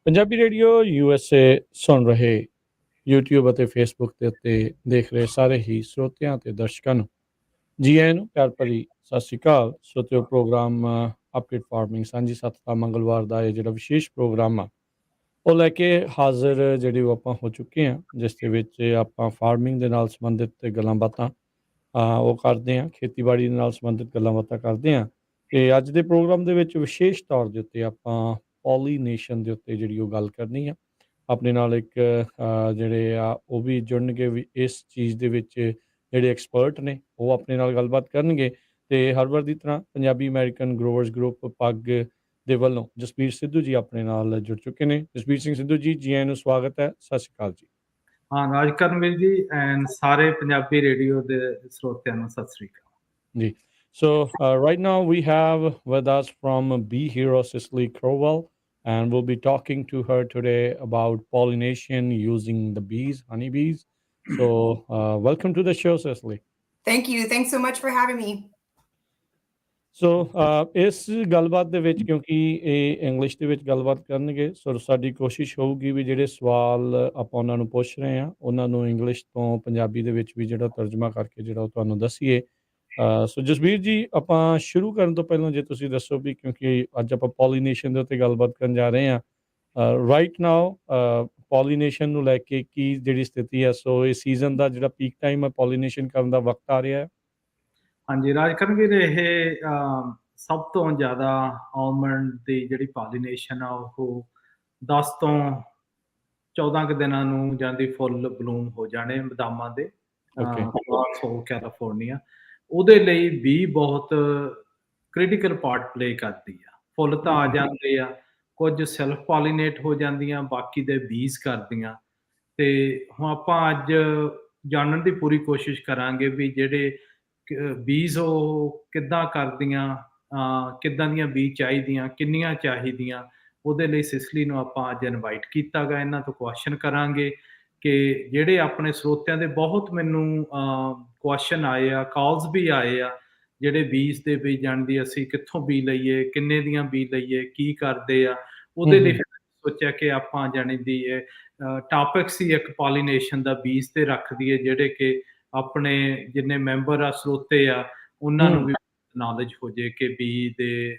Punjabi radio USA ਸੁਣ ਰਹੇ YouTube ਅਤੇ Facebook ਦੇ ਉੱਤੇ ਦੇਖ ਰਹੇ ਸਾਰੇ ਹੀ ਸਰੋਤਿਆਂ ਅਤੇ ਦਰਸ਼ਕਾਂ ਨੂੰ ਜੀ ਆਇਆਂ ਨੂੰ ਪਿਆਰ ਭਰੀ ਸਤਿ ਸ਼੍ਰੀ ਅਕਾਲ। ਸਰੋਤਿਓ ਪ੍ਰੋਗਰਾਮ ਅਪਡੇਟ ਫਾਰਮਿੰਗ ਸਾਂਝੀ ਸੱਤ ਦਾ ਮੰਗਲਵਾਰ ਦਾ ਇਹ ਜਿਹੜਾ ਵਿਸ਼ੇਸ਼ ਪ੍ਰੋਗਰਾਮ ਆ ਉਹ ਲੈ ਕੇ ਹਾਜ਼ਰ ਜਿਹੜੇ ਉਹ ਆਪਾਂ ਹੋ ਚੁੱਕੇ ਹਾਂ, ਜਿਸ ਦੇ ਵਿੱਚ ਆਪਾਂ ਫਾਰਮਿੰਗ ਦੇ ਨਾਲ ਸੰਬੰਧਿਤ ਗੱਲਾਂ ਬਾਤਾਂ ਉਹ ਕਰਦੇ ਹਾਂ, ਖੇਤੀਬਾੜੀ ਦੇ ਨਾਲ ਸੰਬੰਧਿਤ ਗੱਲਾਂ ਬਾਤਾਂ ਕਰਦੇ ਹਾਂ। ਅਤੇ ਅੱਜ ਦੇ ਪ੍ਰੋਗਰਾਮ ਦੇ ਵਿੱਚ ਵਿਸ਼ੇਸ਼ ਤੌਰ ਦੇ ਉੱਤੇ ਆਪਾਂ ਪੋਲੀਨੇਸ਼ਨ ਦੇ ਉੱਤੇ ਜਿਹੜੀ ਉਹ ਗੱਲ ਕਰਨੀ ਆ। ਆਪਣੇ ਨਾਲ ਇੱਕ ਜਿਹੜੇ ਆ ਉਹ ਵੀ ਜੁੜਨਗੇ ਵੀ ਇਸ ਚੀਜ਼ ਦੇ ਵਿੱਚ ਜਿਹੜੇ ਐਕਸਪਰਟ ਨੇ ਉਹ ਆਪਣੇ ਨਾਲ ਗੱਲਬਾਤ ਕਰਨਗੇ। ਅਤੇ ਹਰ ਵਾਰ ਦੀ ਤਰ੍ਹਾਂ ਪੰਜਾਬੀ ਅਮਰੀਕਨ ਗਰੋਵਰਸ ਗਰੁੱਪ ਪੱਗ ਦੇ ਵੱਲੋਂ ਜਸਬੀਰ ਸਿੱਧੂ ਜੀ ਆਪਣੇ ਨਾਲ ਜੁੜ ਚੁੱਕੇ ਨੇ। ਜਸਬੀਰ ਸਿੰਘ ਸਿੱਧੂ ਜੀ, ਜੀ ਆਇਆਂ ਨੂੰ ਸਵਾਗਤ ਹੈ। ਸਤਿ ਸ਼੍ਰੀ ਅਕਾਲ ਜੀ। ਹਾਂ, ਰਾਜਕਰਨਵੀਰ ਜੀ ਐਂਡ ਸਾਰੇ ਪੰਜਾਬੀ ਰੇਡੀਓ ਦੇ ਸਰੋਤਿਆਂ ਨੂੰ ਸਤਿ ਸ਼੍ਰੀ ਅਕਾਲ ਜੀ। So right now we have with us from Bee Hero Cecily Crowell, and we'll be talking to her today about pollination using the bees, honeybees. So welcome to the show, Cecily. Thank you. Thanks so much for having me. ਸੋ ਇਸ ਗੱਲਬਾਤ ਦੇ ਵਿੱਚ ਕਿਉਂਕਿ ਇਹ English ਦੇ ਵਿੱਚ ਗੱਲਬਾਤ ਕਰਨਗੇ, ਸੋ ਸਾਡੀ ਕੋਸ਼ਿਸ਼ ਹੋਊਗੀ ਵੀ ਜਿਹੜੇ ਸਵਾਲ ਆਪਾਂ ਉਹਨਾਂ ਨੂੰ ਪੁੱਛ ਰਹੇ ਹਾਂ ਉਹਨਾਂ ਨੂੰ ਇੰਗਲਿਸ਼ ਤੋਂ ਪੰਜਾਬੀ ਦੇ ਵਿੱਚ ਵੀ ਜਿਹੜਾ ਤਰਜਮਾ ਕਰਕੇ ਜਿਹੜਾ ਉਹ ਤੁਹਾਨੂੰ ਦੱਸੀਏ। ਸੋ ਜਸਬੀਰ ਜੀ, ਆਪਾਂ ਸ਼ੁਰੂ ਕਰਨ ਤੋਂ ਪਹਿਲਾਂ ਜੇ ਤੁਸੀਂ ਦੱਸੋ ਵੀ ਕਿਉਂਕਿ ਅੱਜ ਆਪਾਂ ਪੋਲੀਨੇਸ਼ਨ ਦੇ ਉੱਤੇ ਗੱਲਬਾਤ ਕਰਨ ਜਾ ਰਹੇ ਹਾਂ, ਰਾਈਟ ਨਾਓ ਪੋਲੀਨੇਸ਼ਨ ਨੂੰ ਲੈ ਕੇ ਕੀ ਜਿਹੜੀ ਸਥਿਤੀ ਹੈ? ਸੋ ਇਹ ਸੀਜ਼ਨ ਦਾ ਜਿਹੜਾ ਪੀਕ ਟਾਈਮ ਹੈ ਪੋਲੀਨੇਸ਼ਨ ਕਰਨ ਦਾ ਵਕਤ ਆ ਰਿਹਾ ਹੈ। ਹਾਂਜੀ ਰਾਜਕਰਨਵੀਰ, ਇਹ ਸਭ ਤੋਂ ਜ਼ਿਆਦਾ ਆਲਮੰਡ ਦੀ ਜਿਹੜੀ ਪੋਲੀਨੇਸ਼ਨ ਆ ਉਹ 10 ਤੋਂ 14 ਕੁ ਦਿਨਾਂ ਨੂੰ ਜਾਂਦੀ ਫੁੱਲ ਬਲੂਮ ਹੋ ਜਾਣੇ ਬਦਾਮਾਂ ਦੇ ਕੈਲੀਫੋਰਨੀਆ। ਉਹਦੇ ਲਈ ਵੀ ਬਹੁਤ ਕ੍ਰਿਟੀਕਲ ਪਾਰਟ ਪਲੇ ਕਰਦੀ ਆ। ਫੁੱਲ ਤਾਂ ਆ ਜਾਂਦੇ ਆ, ਕੁਝ ਸੈਲਫ ਪੋਲੀਨੇਟ ਹੋ ਜਾਂਦੀਆਂ, ਬਾਕੀ ਦੇ ਬੀਜ਼ ਕਰਦੀਆਂ। ਤੇ ਹੁਣ ਆਪਾਂ ਅੱਜ ਜਾਣਨ ਦੀ ਪੂਰੀ ਕੋਸ਼ਿਸ਼ ਕਰਾਂਗੇ ਵੀ ਜਿਹੜੇ ਬੀਜ਼ ਉਹ ਕਿੱਦਾਂ ਕਰਦੀਆਂ, ਕਿੱਦਾਂ ਦੀਆਂ ਬੀਜ਼ ਚਾਹੀਦੀਆਂ, ਕਿੰਨੀਆਂ ਚਾਹੀਦੀਆਂ। ਉਹਦੇ ਲਈ ਸਿਸਲੀ ਨੂੰ ਆਪਾਂ ਅੱਜ ਇਨਵਾਈਟ ਕੀਤਾ ਗਾ। ਇਹਨਾਂ ਤੋਂ ਕੁਐਸਚਨ ਕਰਾਂਗੇ ਕਿ ਜਿਹੜੇ ਆਪਣੇ ਸਰੋਤਿਆਂ ਦੇ ਬਹੁਤ ਮੈਨੂੰ ਕੁਐਸਚਨ ਆਏ ਆ, ਕਾਲਸ ਵੀ ਆਏ ਆ, ਜਿਹੜੇ ਬੀਜ ਦੇ ਬੀਜ ਜਾਣਦੀ ਅਸੀਂ ਕਿੱਥੋਂ ਬੀ ਲਈਏ, ਕਿੰਨੇ ਦੀਆਂ ਬੀ ਲਈਏ, ਕੀ ਕਰਦੇ ਆ। ਉਹਦੇ ਲਈ ਸੋਚਿਆ ਕਿ ਆਪਾਂ ਜਾਣੀ ਦੀ ਟਾਪਿਕ ਸੀ ਇੱਕ ਪੋਲੀਨੇਸ਼ਨ ਦਾ ਬੀਜ ਤੇ ਰੱਖ ਦਈਏ, ਜਿਹੜੇ ਕਿ ਆਪਣੇ ਜਿੰਨੇ ਮੈਂਬਰ ਆ ਸਰੋਤੇ ਆ ਉਹਨਾਂ ਨੂੰ ਵੀ ਨੌਲੇਜ ਹੋ ਜੇ ਕਿ ਬੀ ਦੇ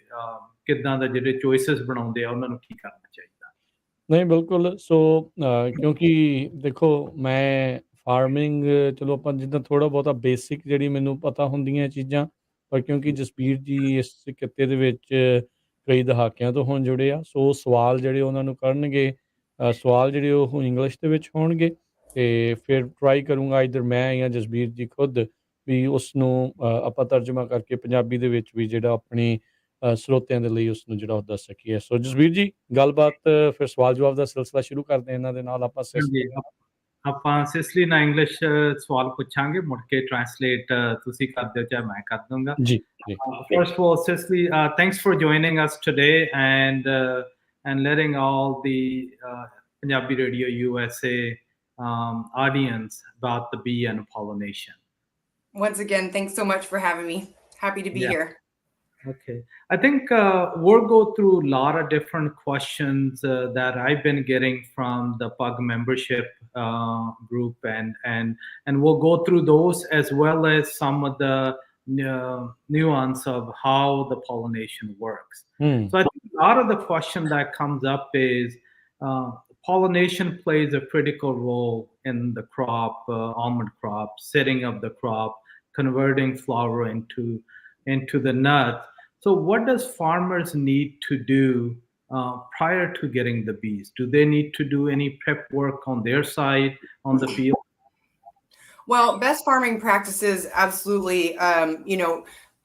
ਕਿੱਦਾਂ ਦਾ ਜਿਹੜੇ ਚੋਇਸਿਸ ਬਣਾਉਂਦੇ ਆ ਉਹਨਾਂ ਨੂੰ ਕੀ ਕਰਨਾ ਚਾਹੀਦਾ। ਨਹੀਂ ਬਿਲਕੁਲ। ਸੋ ਕਿਉਂਕਿ ਦੇਖੋ ਮੈਂ ਫਾਰਮਿੰਗ ਚਲੋ ਆਪਾਂ ਜਿੱਦਾਂ ਥੋੜ੍ਹਾ ਬਹੁਤਾ ਬੇਸਿਕ ਜਿਹੜੀ ਮੈਨੂੰ ਪਤਾ ਹੁੰਦੀਆਂ ਚੀਜ਼ਾਂ, ਪਰ ਕਿਉਂਕਿ ਜਸਬੀਰ ਜੀ ਇਸ ਕਿੱਤੇ ਦੇ ਵਿੱਚ ਕਈ ਦਹਾਕਿਆਂ ਤੋਂ ਹੁਣ ਜੁੜੇ ਆ, ਸੋ ਸਵਾਲ ਜਿਹੜੇ ਉਹਨਾਂ ਨੂੰ ਕਰਨਗੇ, ਸਵਾਲ ਜਿਹੜੇ ਉਹ ਇੰਗਲਿਸ਼ ਦੇ ਵਿੱਚ ਹੋਣਗੇ। ਅਤੇ ਫਿਰ ਟਰਾਈ ਕਰੂੰਗਾ ਇੱਧਰ ਮੈਂ ਜਾਂ ਜਸਬੀਰ ਜੀ ਖੁਦ ਵੀ ਉਸ ਨੂੰ ਆਪਾਂ ਤਰਜਮਾ ਕਰਕੇ ਪੰਜਾਬੀ ਦੇ ਵਿੱਚ ਵੀ ਜਿਹੜਾ ਆਪਣੀ ਸਰੋਤਿਆਂ ਦੇ ਲਈ ਉਸ ਨੂੰ ਜਿਹੜਾ ਉਹ ਦੱਸ ਸਕੀਏ। ਸੋ ਜਸਬੀਰ ਜੀ, ਗੱਲਬਾਤ ਫਿਰ ਸਵਾਲ ਜਵਾਬ ਦਾ ਸਿਲਸਿਲਾ ਸ਼ੁਰੂ ਕਰਦੇ ਇਹਨਾਂ ਦੇ ਨਾਲ। ਆਪਾਂ ਸਿਸਲੀ ਨਾਲ ਇੰਗਲਿਸ਼ ਸਵਾਲ ਪੁੱਛਾਂਗੇ, ਮੁੜ ਕੇ ਟ੍ਰਾਂਸਲੇਟ ਤੁਸੀਂ ਕਰ ਦਿਓ ਚਾਹੇ ਮੈਂ ਕਰ ਦੂੰਗਾ ਜੀ। First of all, Cecily, thanks for joining us today and letting all the Punjabi Radio USA audience about the bee and pollination. Once again, thanks so much for having me. Happy to be here. Okay. I think we'll go through a lot of different questions that I've been getting from the PUG membership group, and we'll go through those as well as some of the nuance of how the pollination works. So I think a lot of the question that comes up is pollination plays a critical role in the crop, almond crop, setting up the crop, converting flower into the nut. So what does farmers need to do prior to getting the bees? Do they need to do any prep work on their side on the field? Well, best farming practices, absolutely.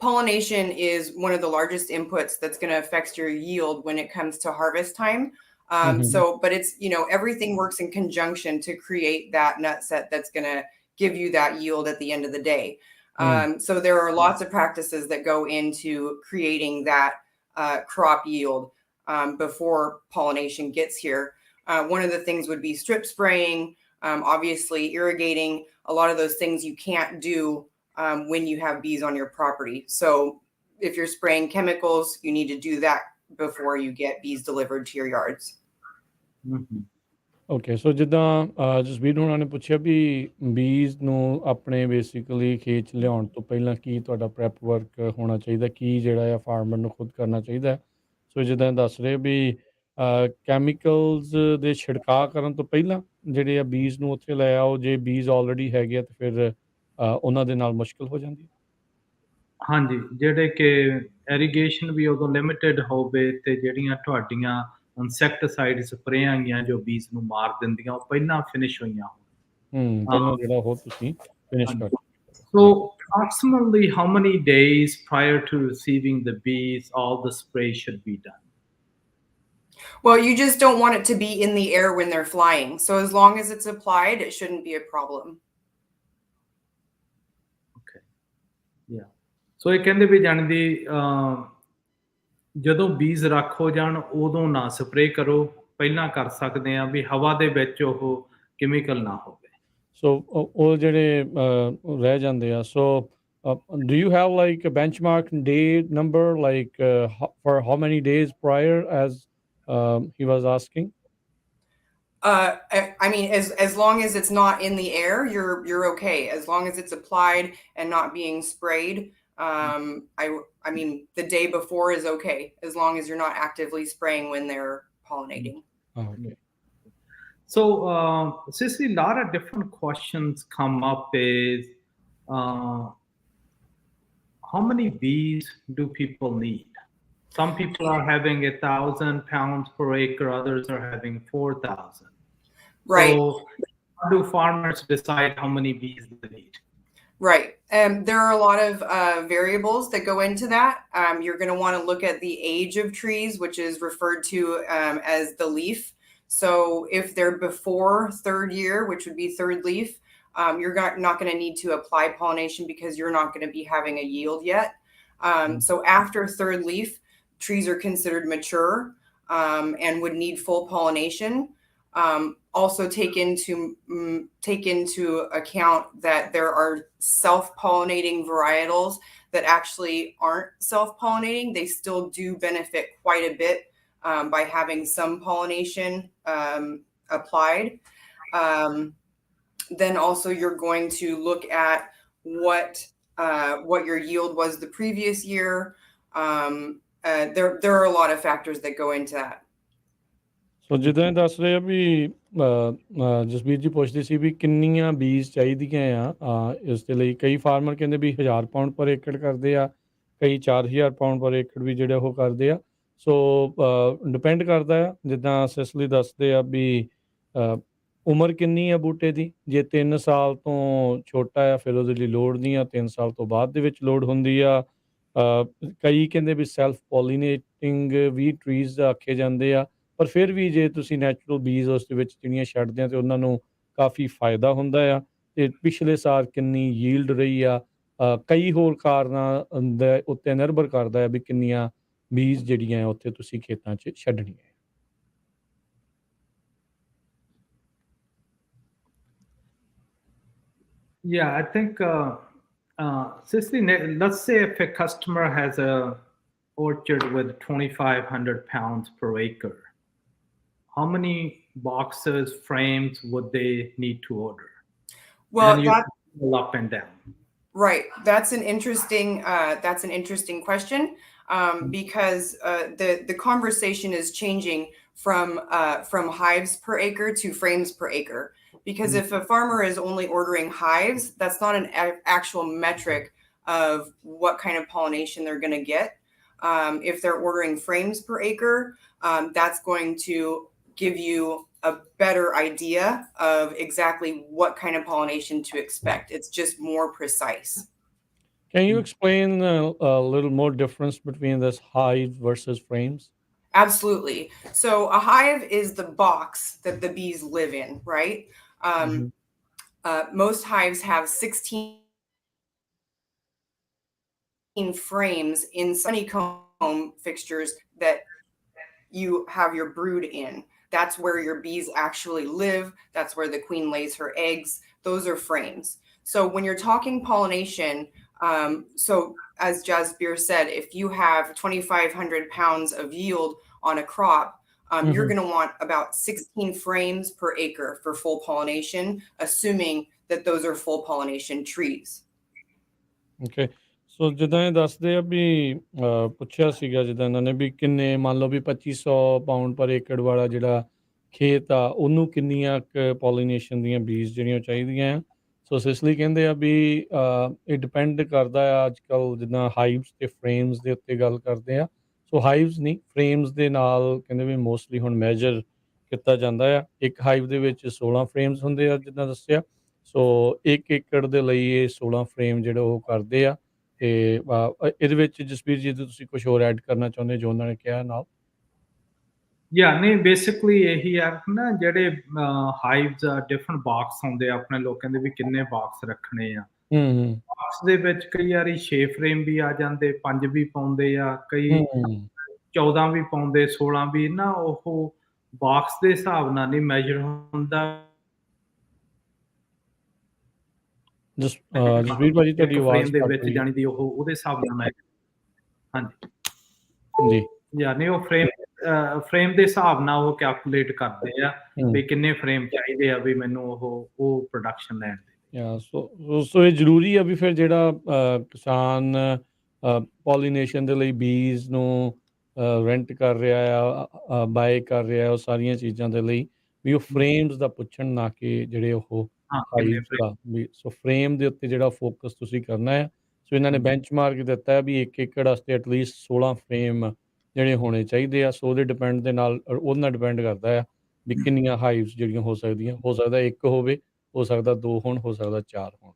Pollination is one of the largest inputs that's going to affect your yield when it comes to harvest time. But it's, everything works in conjunction to create that nut set that's going to give you that yield at the end of the day. So there are lots of practices that go into creating that crop yield before pollination gets here. One of the things would be strip spraying, obviously irrigating. A lot of those things you can't do when you have bees on your property. So if you're spraying chemicals, you need to do that before you get bees delivered to your yards. Okay, so ਜਿੱਦਾਂ ਜਸਬੀਰ ਹੋਣਾ ਨੇ ਪੁੱਛਿਆ ਵੀ ਬੀਜ ਨੂੰ ਆਪਣੇ basically ਖੇਤ 'ਚ ਲਿਆਉਣ ਤੋਂ ਪਹਿਲਾਂ ਕੀ ਤੁਹਾਡਾ ਪ੍ਰੈਪ ਵਰਕ ਹੋਣਾ ਚਾਹੀਦਾ, ਕੀ ਜਿਹੜਾ ਆ ਫਾਰਮਰ ਨੂੰ ਖੁਦ ਕਰਨਾ ਚਾਹੀਦਾ। ਸੋ ਜਿੱਦਾਂ ਦੱਸ ਰਹੇ ਵੀ ਕੈਮੀਕਲਸ ਦੇ ਛਿੜਕਾਅ ਕਰਨ ਤੋਂ ਪਹਿਲਾਂ ਜਿਹੜੇ ਆ ਬੀਜ ਨੂੰ ਉੱਥੇ ਲੈ ਆਓ, ਜੇ ਬੀਜ ਆਲਰੇਡੀ ਹੈਗੇ ਆ ਤਾਂ ਫਿਰ ਉਹਨਾਂ ਦੇ ਨਾਲ ਮੁਸ਼ਕਿਲ ਹੋ ਜਾਂਦੀ। ਹਾਂਜੀ, ਜਿਹੜੇ ਕਿ ਇਰੀਗੇਸ਼ਨ ਵੀ ਉਦੋਂ ਲਿਮਿਟਡ ਹੋਵੇ ਤੇ ਜਿਹੜੀਆਂ ਤੁਹਾਡੀਆਂ ਇਨਸੈਕਟੀਸਾਈਡ ਸਪਰੇਆਂ ਹੈਗੀਆਂ ਜੋ ਬੀਜ ਨੂੰ ਮਾਰ ਦਿੰਦੀਆਂ ਉਹ ਪਹਿਲਾਂ ਫਿਨਿਸ਼ ਹੋਈਆਂ ਹੋਣ। ਪਹਿਲਾਂ ਜਿਹੜਾ ਉਹ ਤੁਸੀਂ ਫਿਨਿਸ਼ ਕਰ। So approximately how many days prior to receiving the bees all the spray should be done? Well, you just don't want it to be in the air when they're flying. So as long as it's applied, it shouldn't be a problem. Okay. Yeah. So ਇਹ ਕਹਿੰਦੇ ਵੀ ਜਾਣ ਦੀ ਜਦੋਂ ਬੀਜ ਰੱਖ ਹੋ ਜਾਣ ਉਦੋਂ ਨਾ ਸਪਰੇ ਕਰੋ, ਪਹਿਲਾਂ ਕਰ ਸਕਦੇ ਆ ਵੀ ਹਵਾ ਦੇ ਵਿੱਚ ਉਹ ਕੈਮੀਕਲ ਨਾ ਹੋਵੇ। ਸੋ ਉਹ ਜਿਹੜੇ ਰਹਿ ਜਾਂਦੇ ਆ, ਸੋ do you have like a benchmark day number, like for how many days prior, as he was asking? I mean, as long as it's not in the air, you're okay. As long as it's applied and not being sprayed. I mean, the day before is okay, as long as you're not actively spraying when they're pollinating. Okay. So, Cecily, a lot of different questions come up is, how many bees do people need? Some people are having 1,000 pounds per acre, others are having 4,000. Right. So how do farmers decide how many bees they need? Right. There are a lot of variables that go into that. You're going to want to look at the age of trees, which is referred to as the leaf. So if they're before third year, which would be third leaf, you're not going to need to apply pollination because you're not going to be having a yield yet. So after third leaf, trees are considered mature and would need full pollination. Also take into account that there are self-pollinating varietals that actually aren't self-pollinating. They still do benefit quite a bit by having some pollination applied. Then also you're going to look at what your yield was the previous year. There are a lot of factors that go into that. ਸੋ ਜਿੱਦਾਂ ਦੱਸ ਰਹੇ ਆ ਵੀ ਜਸਬੀਰ ਜੀ ਪੁੱਛਦੇ ਸੀ ਵੀ ਕਿੰਨੀਆਂ ਬੀਜ ਚਾਹੀਦੀਆਂ ਆ ਇਸ ਦੇ ਲਈ। ਕਈ ਫਾਰਮਰ ਕਹਿੰਦੇ ਵੀ 1000 ਪਾਊਂਡ ਪਰ ਏਕੜ ਕਰਦੇ ਆ, ਕਈ 4000 ਪਾਊਂਡ ਪਰ ਏਕੜ ਵੀ ਜਿਹੜੇ ਉਹ ਕਰਦੇ ਆ। ਸੋ ਡਿਪੈਂਡ ਕਰਦਾ ਆ, ਜਿੱਦਾਂ ਸੈਸਲੀ ਦੱਸਦੇ ਆ ਵੀ ਉਮਰ ਕਿੰਨੀ ਆ ਬੂਟੇ ਦੀ। ਜੇ 3 ਸਾਲ ਤੋਂ ਛੋਟਾ ਆ ਫਿਰ ਉਹਦੇ ਲਈ ਲੋੜ ਨਹੀਂ ਆ, 3 ਸਾਲ ਤੋਂ ਬਾਅਦ ਦੇ ਵਿੱਚ ਲੋੜ ਹੁੰਦੀ ਆ। ਕਈ ਕਹਿੰਦੇ ਵੀ ਸੈਲਫ ਪੋਲੀਨੇਟਿੰਗ ਵੀ ਟਰੀਜ਼ ਆਖੇ ਜਾਂਦੇ ਆ, ਪਰ ਫਿਰ ਵੀ ਜੇ ਤੁਸੀਂ ਨੈਚੁਰਲ ਬੀਜ ਉਸ ਦੇ ਵਿੱਚ ਜਿਹੜੀਆਂ ਛੱਡਦੇ ਆ ਤਾਂ ਉਹਨਾਂ ਨੂੰ ਕਾਫੀ ਫਾਇਦਾ ਹੁੰਦਾ ਆ। ਅਤੇ ਪਿਛਲੇ ਸਾਲ ਕਿੰਨੀ ਯੀਲਡ ਰਹੀ ਆ, ਕਈ ਹੋਰ ਕਾਰਨਾਂ ਦੇ ਉੱਤੇ ਨਿਰਭਰ ਕਰਦਾ ਆ ਵੀ ਕਿੰਨੀਆਂ ਬੀਜ ਜਿਹੜੀਆਂ ਉੱਥੇ ਤੁਸੀਂ ਖੇਤਾਂ 'ਚ ਛੱਡਣੀਆਂ। Yeah, I think, Cecily, let's say if a customer has a orchard with 2,500 pounds per acre, how many boxes, frames would they need to order? Well, up and down. Right. That's an interesting question, because the conversation is changing from hives per acre to frames per acre. Because if a farmer is only ordering hives, that's not an actual metric of what kind of pollination they're going to get. If they're ordering frames per acre, that's going to give you a better idea of exactly what kind of pollination to expect. It's just more precise. Can you explain a little more difference between this hive versus frames? Absolutely. So a hive is the box that the bees live in, right? Most hives have 16 frames in honeycomb fixtures that you have your brood in. That's where your bees actually live. That's where the queen lays her eggs. Those are frames. So when you're talking pollination, so as Jasbir said, if you have 2,500 pounds of yield on a crop, you're going to want about 16 frames per acre for full pollination, assuming that those are full pollination trees. Okay so ਜਿੱਦਾਂ ਇਹ ਦੱਸਦੇ ਆ ਵੀ ਪੁੱਛਿਆ ਸੀਗਾ ਜਿੱਦਾਂ ਇਹਨਾਂ ਨੇ ਵੀ ਕਿੰਨੇ ਮੰਨ ਲਓ ਵੀ 2500 ਪਾਉਂਡ ਪਰ ਏਕੜ ਵਾਲਾ ਜਿਹੜਾ ਖੇਤ ਆ ਉਹਨੂੰ ਕਿੰਨੀਆਂ ਕੁ ਪੋਲੀਨੇਸ਼ਨ ਦੀਆਂ ਬੀਜ ਜਿਹੜੀਆਂ ਚਾਹੀਦੀਆਂ ਆ ਸੋ ਸਿਸਲੀ ਕਹਿੰਦੇ ਆ ਵੀ ਇਹ ਡਿਪੈਂਡ ਕਰਦਾ ਆ ਅੱਜ ਕੱਲ੍ਹ ਜਿੱਦਾਂ ਹਾਈਵਸ ਤੇ ਫਰੇਮਸ ਦੇ ਉੱਤੇ ਗੱਲ ਕਰਦੇ ਆ ਸੋ ਹਾਈਵਸ ਨਹੀਂ ਫਰੇਮਸ ਦੇ ਨਾਲ ਕਹਿੰਦੇ ਵੀ ਮੋਸਟਲੀ ਹੁਣ ਮੈਜਰ ਕੀਤਾ ਜਾਂਦਾ ਆ ਇੱਕ ਹਾਈਵ ਦੇ ਵਿੱਚ 16 ਫਰੇਮਸ ਹੁੰਦੇ ਆ ਜਿੱਦਾਂ ਦੱਸਿਆ ਸੋ 1 ਏਕੜ ਦੇ ਲਈ ਇਹ 16 ਫਰੇਮ ਜਿਹੜੇ ਉਹ ਕਰਦੇ ਆ ਤੇ ਇਹਦੇ ਵਿੱਚ ਜਸਬੀਰ ਜੀ ਤੁਸੀਂ ਕੁਝ ਹੋਰ ਐਡ ਕਰਨਾ ਚਾਹੁੰਦੇ ਜੋ ਉਹਨਾਂ ਨੇ ਕਿਹਾ ਨਾਲ ਨਹੀਂ ਬੇਸਿਕਲੀ ਇਹੀ ਆ ਨਾ ਜਿਹੜੇ ਹਾਈਵਸ ਡਿਫਰੈਂਟ ਬਾਕਸ ਹੁੰਦੇ ਆ ਆਪਣੇ ਲੋਕਾਂ ਦੇ ਵੀ ਕਿੰਨੇ ਬਾਕਸ ਰੱਖਣੇ ਆ ਬਾਕਸ ਦੇ ਵਿੱਚ ਕਈ ਵਾਰੀ 6 ਫਰੇਮ ਵੀ ਆ ਜਾਂਦੇ 5 ਵੀ ਪਾਉਂਦੇ ਆ ਕਈ 14 ਵੀ ਪਾਉਂਦੇ 16 ਵੀ ਨਾ ਉਹ ਬਾਕਸ ਦੇ ਹਿਸਾਬ ਨਾਲ ਨਹੀਂ ਮੈਜਰ ਹੁੰਦਾ ਜਸਬੀਰ ਭਾਜੀ ਤੁਹਾਡੀ ਆਵਾਜ਼ ਦੇ ਵਿੱਚ ਜਾਣੀ ਦੀ ਉਹ ਉਹਦੇ ਹਿਸਾਬ ਨਾਲ ਹਾਂਜੀ ਜੀ ਨਹੀਂ ਉਹ ਫਰੇਮ ਦੇ ਹਿਸਾਬ ਨਾਲ ਉਹ ਕੈਲਕੂਲੇਟ ਕਰਦੇ ਆ ਵੀ ਕਿੰਨੇ ਫਰੇਮ ਚਾਹੀਦੇ ਆ ਵੀ ਮੈਨੂੰ ਉਹ ਪ੍ਰੋਡਕਸ਼ਨ ਲੈਣ ਦੇ ਸੋ ਇਹ ਜ਼ਰੂਰੀ ਆ ਵੀ ਫਿਰ ਜਿਹੜਾ ਕਿਸਾਨ ਪੋਲੀਨੇਸ਼ਨ ਦੇ ਲਈ ਬੀਜ ਨੂੰ ਰੈਂਟ ਕਰ ਰਿਹਾ ਆ ਬਾਏ ਕਰ ਰਿਹਾ ਉਹ ਸਾਰੀਆਂ ਚੀਜ਼ਾਂ ਦੇ ਲਈ ਵੀ ਉਹ ਫਰੇਮਸ ਦਾ ਪੁੱਛਣ ਨਾ ਕਿ ਜਿਹੜੇ ਉਹ ਵੀ ਸੋ ਫਰੇਮ ਦੇ ਉੱਤੇ ਜਿਹੜਾ ਫੋਕਸ ਤੁਸੀਂ ਕਰਨਾ ਹੈ ਸੋ ਇਹਨਾਂ ਨੇ ਬੈਂਚਮਾਰਕ ਦਿੱਤਾ ਹੈ ਵੀ 1 ਏਕੜ ਵਾਸਤੇ ਐਟਲੀਸਟ 16 ਫਰੇਮ ਜਿਹੜੇ ਹੋਣੇ ਚਾਹੀਦੇ ਆ ਸੋ ਉਹਦੇ ਡਿਪੈਂਡ ਦੇ ਨਾਲ ਉਹਦੇ ਨਾਲ ਡਿਪੈਂਡ ਕਰਦਾ ਆ ਵੀ ਕਿੰਨੀਆਂ ਹਾਈਵਸ ਜਿਹੜੀਆਂ ਹੋ ਸਕਦੀਆਂ ਹੋ ਸਕਦਾ ਇੱਕ ਹੋਵੇ ਹੋ ਸਕਦਾ 2 ਹੋਣ ਹੋ ਸਕਦਾ 4 ਹੋਣ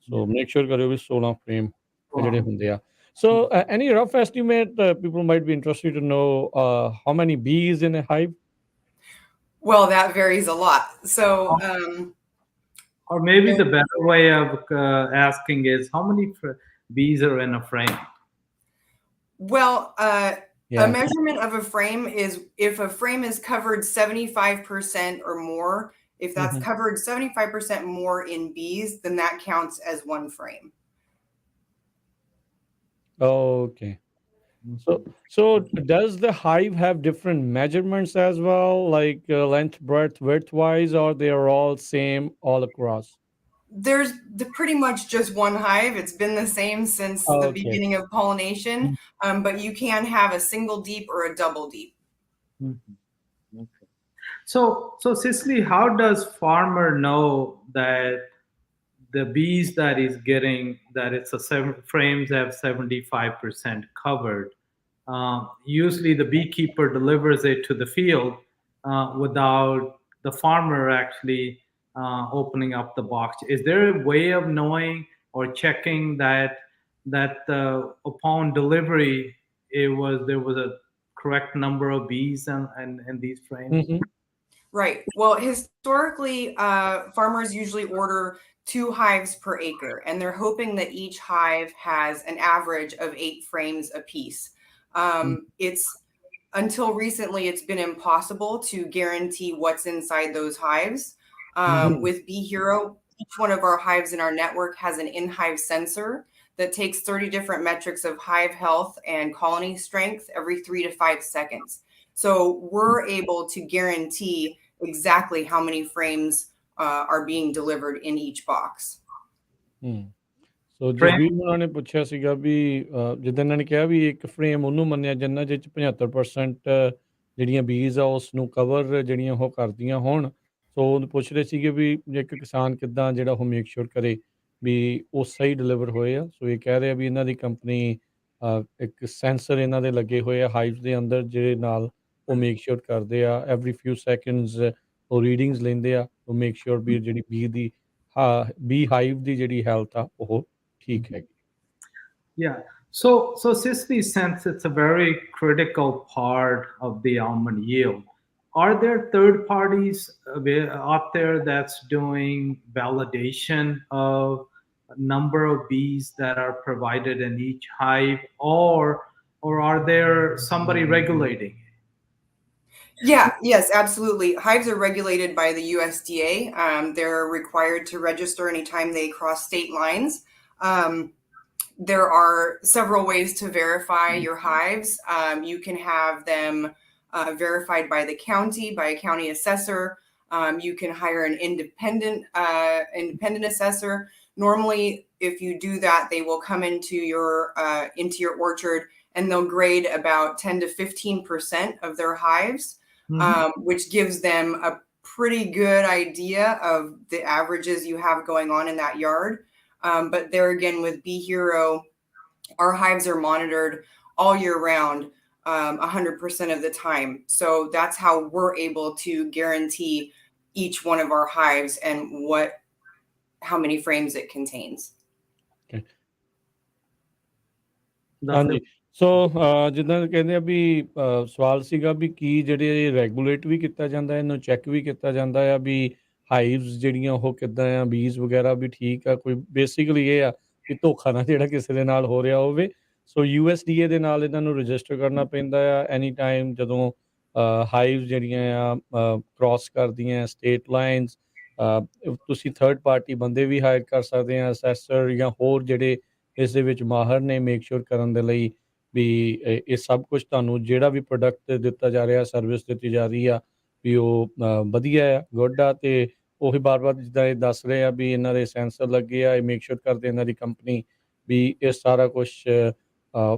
ਸੋ ਮੇਕ ਸ਼ੋਰ ਕਰਿਓ ਵੀ 16 ਫਰੇਮ ਜਿਹੜੇ ਹੁੰਦੇ ਆ so any rough estimate people might be interested to know how many bees in a hive well that varies a lot so or maybe the better way of asking is how many bees are in a frame well a measurement of a frame is if a frame is covered 75% or more if that's covered 75% more in bees then that counts as one frame. Okay. So does the hive have different measurements as well, like length, breadth, width-wise, or they are all same all across? There's pretty much just one hive. It's been the same since the beginning of pollination, but you can have a single deep or a double deep. Okay. So Cecily, how does farmer know that the bees that is getting that it's frames have 75% covered? Usually the beekeeper delivers it to the field without the farmer actually opening up the box. Is there a way of knowing or checking that upon delivery there was a correct number of bees in these frames? Right. Well, historically, farmers usually order 2 hives per acre, and they're hoping that each hive has an average of 8 frames apiece. It's until recently, it's been impossible to guarantee what's inside those hives. With Bee Hero, each one of our hives in our network has an in-hive sensor that takes 30 different metrics of hive health and colony strength every 3 to 5 seconds. So we're able to guarantee exactly how many frames are being delivered in each box. So Jasbir ਉਹਨਾਂ ਨੇ ਪੁੱਛਿਆ ਸੀਗਾ ਵੀ ਜਿੱਦਾਂ ਇਹਨਾਂ ਨੇ ਕਿਹਾ ਵੀ ਇੱਕ frame ਉਹਨੂੰ ਮੰਨਿਆ ਜਾਂਦਾ ਜਿਹ 'ਚ 75% ਜਿਹੜੀਆਂ ਬੀਜ਼ ਆ ਉਸ ਨੂੰ ਕਵਰ ਜਿਹੜੀਆਂ ਉਹ ਕਰਦੀਆਂ ਹੋਣ ਸੋ ਉਹ ਪੁੱਛ ਰਹੇ ਸੀਗੇ ਵੀ ਇੱਕ ਕਿਸਾਨ ਕਿੱਦਾਂ ਜਿਹੜਾ ਉਹ ਮੇਕ ਸ਼ੋਰ ਕਰੇ ਵੀ ਉਹ ਸਹੀ ਡਿਲੀਵਰ ਹੋਏ ਆ ਸੋ ਇਹ ਕਹਿ ਰਹੇ ਆ ਵੀ ਇਹਨਾਂ ਦੀ ਕੰਪਨੀ ਇੱਕ ਸੈਂਸਰ ਇਹਨਾਂ ਦੇ ਲੱਗੇ ਹੋਏ ਆ ਹਾਈਵਸ ਦੇ ਅੰਦਰ ਜਿਹੜੇ ਨਾਲ ਉਹ ਮੇਕ ਸ਼ੋਰ ਕਰਦੇ ਆ ਐਵਰੀ ਫਿਊ ਸੈਕਿੰਡਸ ਉਹ ਰੀਡਿੰਗਸ ਲੈਂਦੇ ਆ ਉਹ ਮੇਕ ਸ਼ੋਰ ਵੀ ਜਿਹੜੀ ਬੀ ਦੀ ਬੀ ਹਾਈਵ ਦੀ ਜਿਹੜੀ ਹੈਲਥ ਆ ਉਹ ਠੀਕ ਹੈਗੀ so Cecily, since it's a very critical part of the almond yield, are there third parties out there that's doing validation of number of bees that are provided in each hive, or are there somebody regulating it? Yes, absolutely. Hives are regulated by the USDA. They're required to register anytime they cross state lines. There are several ways to verify your hives. You can have them verified by the county, by a county assessor. You can hire an independent assessor. Normally, if you do that, they will come into your orchard and they'll grade about 10 to 15% of their hives, which gives them a pretty good idea of the averages you have going on in that yard. But there again, with Bee Hero, our hives are monitored all year round, 100% of the time. So that's how we're able to guarantee each one of our hives and how many frames it contains. Okay. ਹਾਂਜੀ ਸੋ ਜਿੱਦਾਂ ਕਹਿੰਦੇ ਆ ਵੀ ਸਵਾਲ ਸੀਗਾ ਵੀ ਕੀ ਜਿਹੜੇ regulate ਵੀ ਕੀਤਾ ਜਾਂਦਾ ਇਹਨੂੰ ਚੈੱਕ ਵੀ ਕੀਤਾ ਜਾਂਦਾ ਆ ਵੀ ਹਾਈਵਸ ਜਿਹੜੀਆਂ ਉਹ ਕਿੱਦਾਂ ਆ ਬੀਜ਼ ਵਗੈਰਾ ਵੀ ਠੀਕ ਆ ਕੋਈ ਬੇਸਿਕਲੀ ਇਹ ਆ ਵੀ ਧੋਖਾ ਨਾ ਜਿਹੜਾ ਕਿਸੇ ਦੇ ਨਾਲ ਹੋ ਰਿਹਾ ਹੋਵੇ ਸੋ USDA ਦੇ ਨਾਲ ਇਹਨਾਂ ਨੂੰ ਰਜਿਸਟਰ ਕਰਨਾ ਪੈਂਦਾ ਆ ਐਨੀ ਟਾਈਮ ਜਦੋਂ ਹਾਈਵਸ ਜਿਹੜੀਆਂ ਆ ਕ੍ਰਾਸ ਕਰਦੀਆਂ ਸਟੇਟ ਲਾਈਨਸ ਤੁਸੀਂ ਥਰਡ ਪਾਰਟੀ ਬੰਦੇ ਵੀ ਹਾਇਰ ਕਰ ਸਕਦੇ ਆ ਅਸੈਸਰ ਜਾਂ ਹੋਰ ਜਿਹੜੇ ਇਸ ਦੇ ਵਿੱਚ ਮਾਹਰ ਨੇ ਮੇਕ ਸ਼ੋਰ ਕਰਨ ਦੇ ਲਈ ਵੀ ਇਹ ਸਭ ਕੁਝ ਤੁਹਾਨੂੰ ਜਿਹੜਾ ਵੀ ਪ੍ਰੋਡਕਟ ਦਿੱਤਾ ਜਾ ਰਿਹਾ ਸਰਵਿਸ ਦਿੱਤੀ ਜਾ ਰਹੀ ਆ ਵੀ ਉਹ ਵਧੀਆ ਆ ਗੁੱਡ ਆ ਅਤੇ ਉਹੀ ਬਾਰ-ਬਾਰ ਜਿੱਦਾਂ ਇਹ ਦੱਸ ਰਹੇ ਆ ਵੀ ਇਹਨਾਂ ਦੇ ਸੈਂਸਰ ਲੱਗੇ ਆ ਇਹ ਮੇਕ ਸ਼ੋਰ ਕਰਦੇ ਇਹਨਾਂ ਦੀ ਕੰਪਨੀ ਵੀ ਇਹ ਸਾਰਾ ਕੁਛ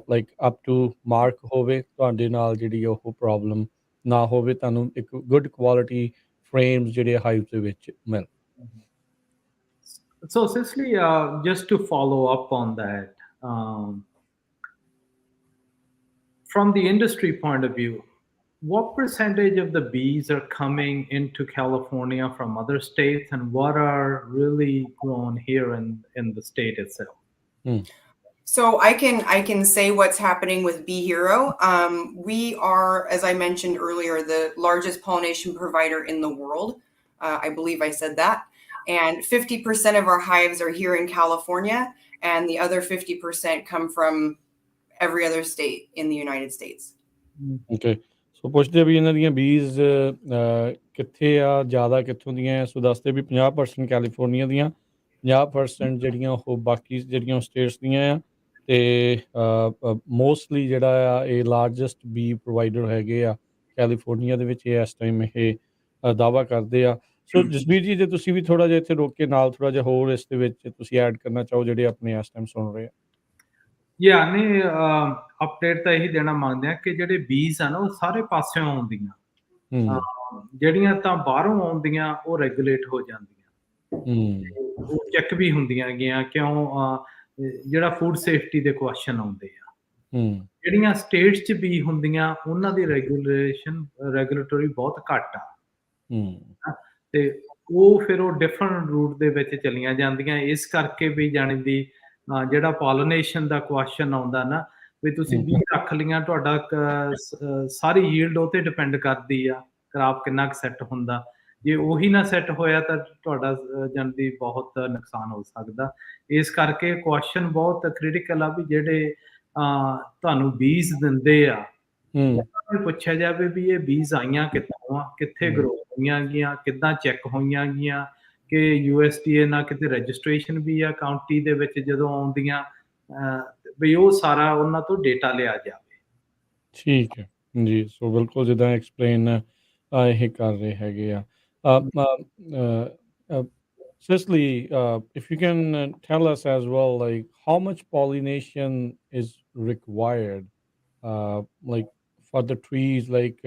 ਲਾਈਕ ਅਪ ਟੂ ਮਾਰਕ ਹੋਵੇ ਤੁਹਾਡੇ ਨਾਲ ਜਿਹੜੀ ਉਹ ਪ੍ਰੋਬਲਮ ਨਾ ਹੋਵੇ ਤੁਹਾਨੂੰ ਇੱਕ ਗੁੱਡ ਕੁਆਲਿਟੀ ਫਰੇਮਸ ਜਿਹੜੇ ਹਾਈਵ ਦੇ ਵਿੱਚ ਮਿਲ So, Cecily, just to follow up on that, from the industry point of view, what percentage of the bees are coming into California from other states, and what are really grown here in the state itself? So I can say what's happening with Bee Hero. We are, as I mentioned earlier, the largest pollination provider in the world. I believe I said that. And 50% of our hives are here in California, and the other 50% come from every other state in the United States. Okay. ਸੋ ਪੁੱਛਦੇ ਵੀ ਇਹਨਾਂ ਦੀਆਂ ਬੀਜ਼ ਕਿੱਥੇ ਆ ਜ਼ਿਆਦਾ ਕਿੱਥੋਂ ਦੀਆਂ ਸੋ ਦੱਸਦੇ ਵੀ 50% ਕੈਲੀਫੋਰਨੀਆ ਦੀਆਂ 50% ਜਿਹੜੀਆਂ ਉਹ ਬਾਕੀ ਜਿਹੜੀਆਂ ਸਟੇਟਸ ਦੀਆਂ ਆ ਅਤੇ ਮੋਸਟਲੀ ਜਿਹੜਾ ਆ ਇਹ ਲਾਰਜੈਸਟ ਬੀ ਪ੍ਰੋਵਾਈਡਰ ਹੈਗੇ ਆ ਕੈਲੀਫੋਰਨੀਆ ਦੇ ਵਿੱਚ ਇਸ ਟਾਈਮ ਇਹ ਦਾਅਵਾ ਕਰਦੇ ਆ ਸੋ ਜਸਬੀਰ ਜੀ ਜੇ ਤੁਸੀਂ ਵੀ ਥੋੜ੍ਹਾ ਜਿਹਾ ਇੱਥੇ ਰੋਕ ਕੇ ਨਾਲ ਥੋੜ੍ਹਾ ਜਿਹਾ ਹੋਰ ਇਸ ਦੇ ਵਿੱਚ ਤੁਸੀਂ ਐਡ ਕਰਨਾ ਚਾਹੋ ਜਿਹੜੇ ਆਪਣੇ ਇਸ ਟਾਈਮ ਸੁਣ ਰਹੇ ਆ ਨਹੀਂ ਅਪਡੇਟ ਤਾਂ ਇਹੀ ਦੇਣਾ ਮੰਗਦੇ ਆ ਕਿ ਜਿਹੜੇ ਬੀਜ਼ ਆ ਨਾ ਉਹ ਸਾਰੇ ਪਾਸਿਓਂ ਆਉਂਦੀਆਂ ਜਿਹੜੀਆਂ ਤਾਂ ਬਾਹਰੋਂ ਆਉਂਦੀਆਂ ਉਹ ਰੈਗੂਲੇਟ ਹੋ ਜਾਂਦੀਆਂ ਉਹ ਚੈੱਕ ਵੀ ਹੁੰਦੀਆਂ ਹੈਗੀਆਂ ਕਿਉਂ ਜਿਹੜਾ ਫੂਡ ਸੇਫਟੀ ਦੇ ਕੁਐਸਚਨ ਆਉਂਦੇ ਆ ਜਿਹੜੀਆਂ ਸਟੇਟਸ 'ਚ ਵੀ ਹੁੰਦੀਆਂ ਉਹਨਾਂ ਦੀ ਰੈਗੂਲੇਟਰੀ ਬਹੁਤ ਘੱਟ ਆ ਤੇ ਉਹ ਫਿਰ ਉਹ ਡਿਫਰੈਂਟ ਰੂਟ ਦੇ ਵਿੱਚ ਚਲੀਆਂ ਜਾਂਦੀਆਂ ਇਸ ਕਰਕੇ ਵੀ ਜਾਣੀ ਦੀ ਜਿਹੜਾ ਪੋਲੀਨੇਸ਼ਨ ਦਾ ਕੁਐਸਚਨ ਆਉਂਦਾ ਨਾ ਵੀ ਤੁਸੀਂ ਬੀ ਰੱਖ ਲਈਆਂ ਤੁਹਾਡਾ ਸਾਰੀ ਯੀਲਡ ਉਹ 'ਤੇ ਡਿਪੈਂਡ ਕਰਦੀ ਆ ਕਰਾਪ ਕਿੰਨਾ ਕੁ ਸੈੱਟ ਹੁੰਦਾ ਜੇ ਉਹੀ ਨਾ ਸੈੱਟ ਹੋਇਆ ਤਾਂ ਤੁਹਾਡਾ ਜਾਣੀ ਬਹੁਤ ਨੁਕਸਾਨ ਹੋ ਸਕਦਾ ਇਸ ਕਰਕੇ ਕੁਐਸਚਨ ਬਹੁਤ ਕ੍ਰਿਟੀਕਲ ਆ ਵੀ ਜਿਹੜੇ ਤੁਹਾਨੂੰ ਬੀਜ਼ ਦਿੰਦੇ ਆ ਪੁੱਛਿਆ ਜਾਵੇ ਵੀ ਇਹ ਬੀਜ਼ ਆਈਆਂ ਕਿੱਥੋਂ ਆ ਕਿੱਥੇ ਗਰੋ ਹੋਈਆਂ ਗੀਆਂ ਕਿੱਦਾਂ ਚੈੱਕ ਹੋਈਆਂ ਗੀਆਂ ਕਿ USDA ਨਾਲ ਕਿਤੇ ਰਜਿਸਟ੍ਰੇਸ਼ਨ ਵੀ ਆ ਕਾਊਂਟੀ ਦੇ ਵਿੱਚ ਜਦੋਂ ਆਉਂਦੀਆਂ ਵੀ ਉਹ ਸਾਰਾ ਉਹਨਾਂ ਤੋਂ ਡੇਟਾ ਲਿਆ ਜਾਵੇ ਠੀਕ ਹੈ ਜੀ ਸੋ ਬਿਲਕੁਲ ਜਿੱਦਾਂ ਐਕਸਪਲੇਨ ਇਹ ਕਰ ਰਹੇ ਹੈਗੇ ਆ Cecily, if you can tell us as well, like how much pollination is required, like for the trees, like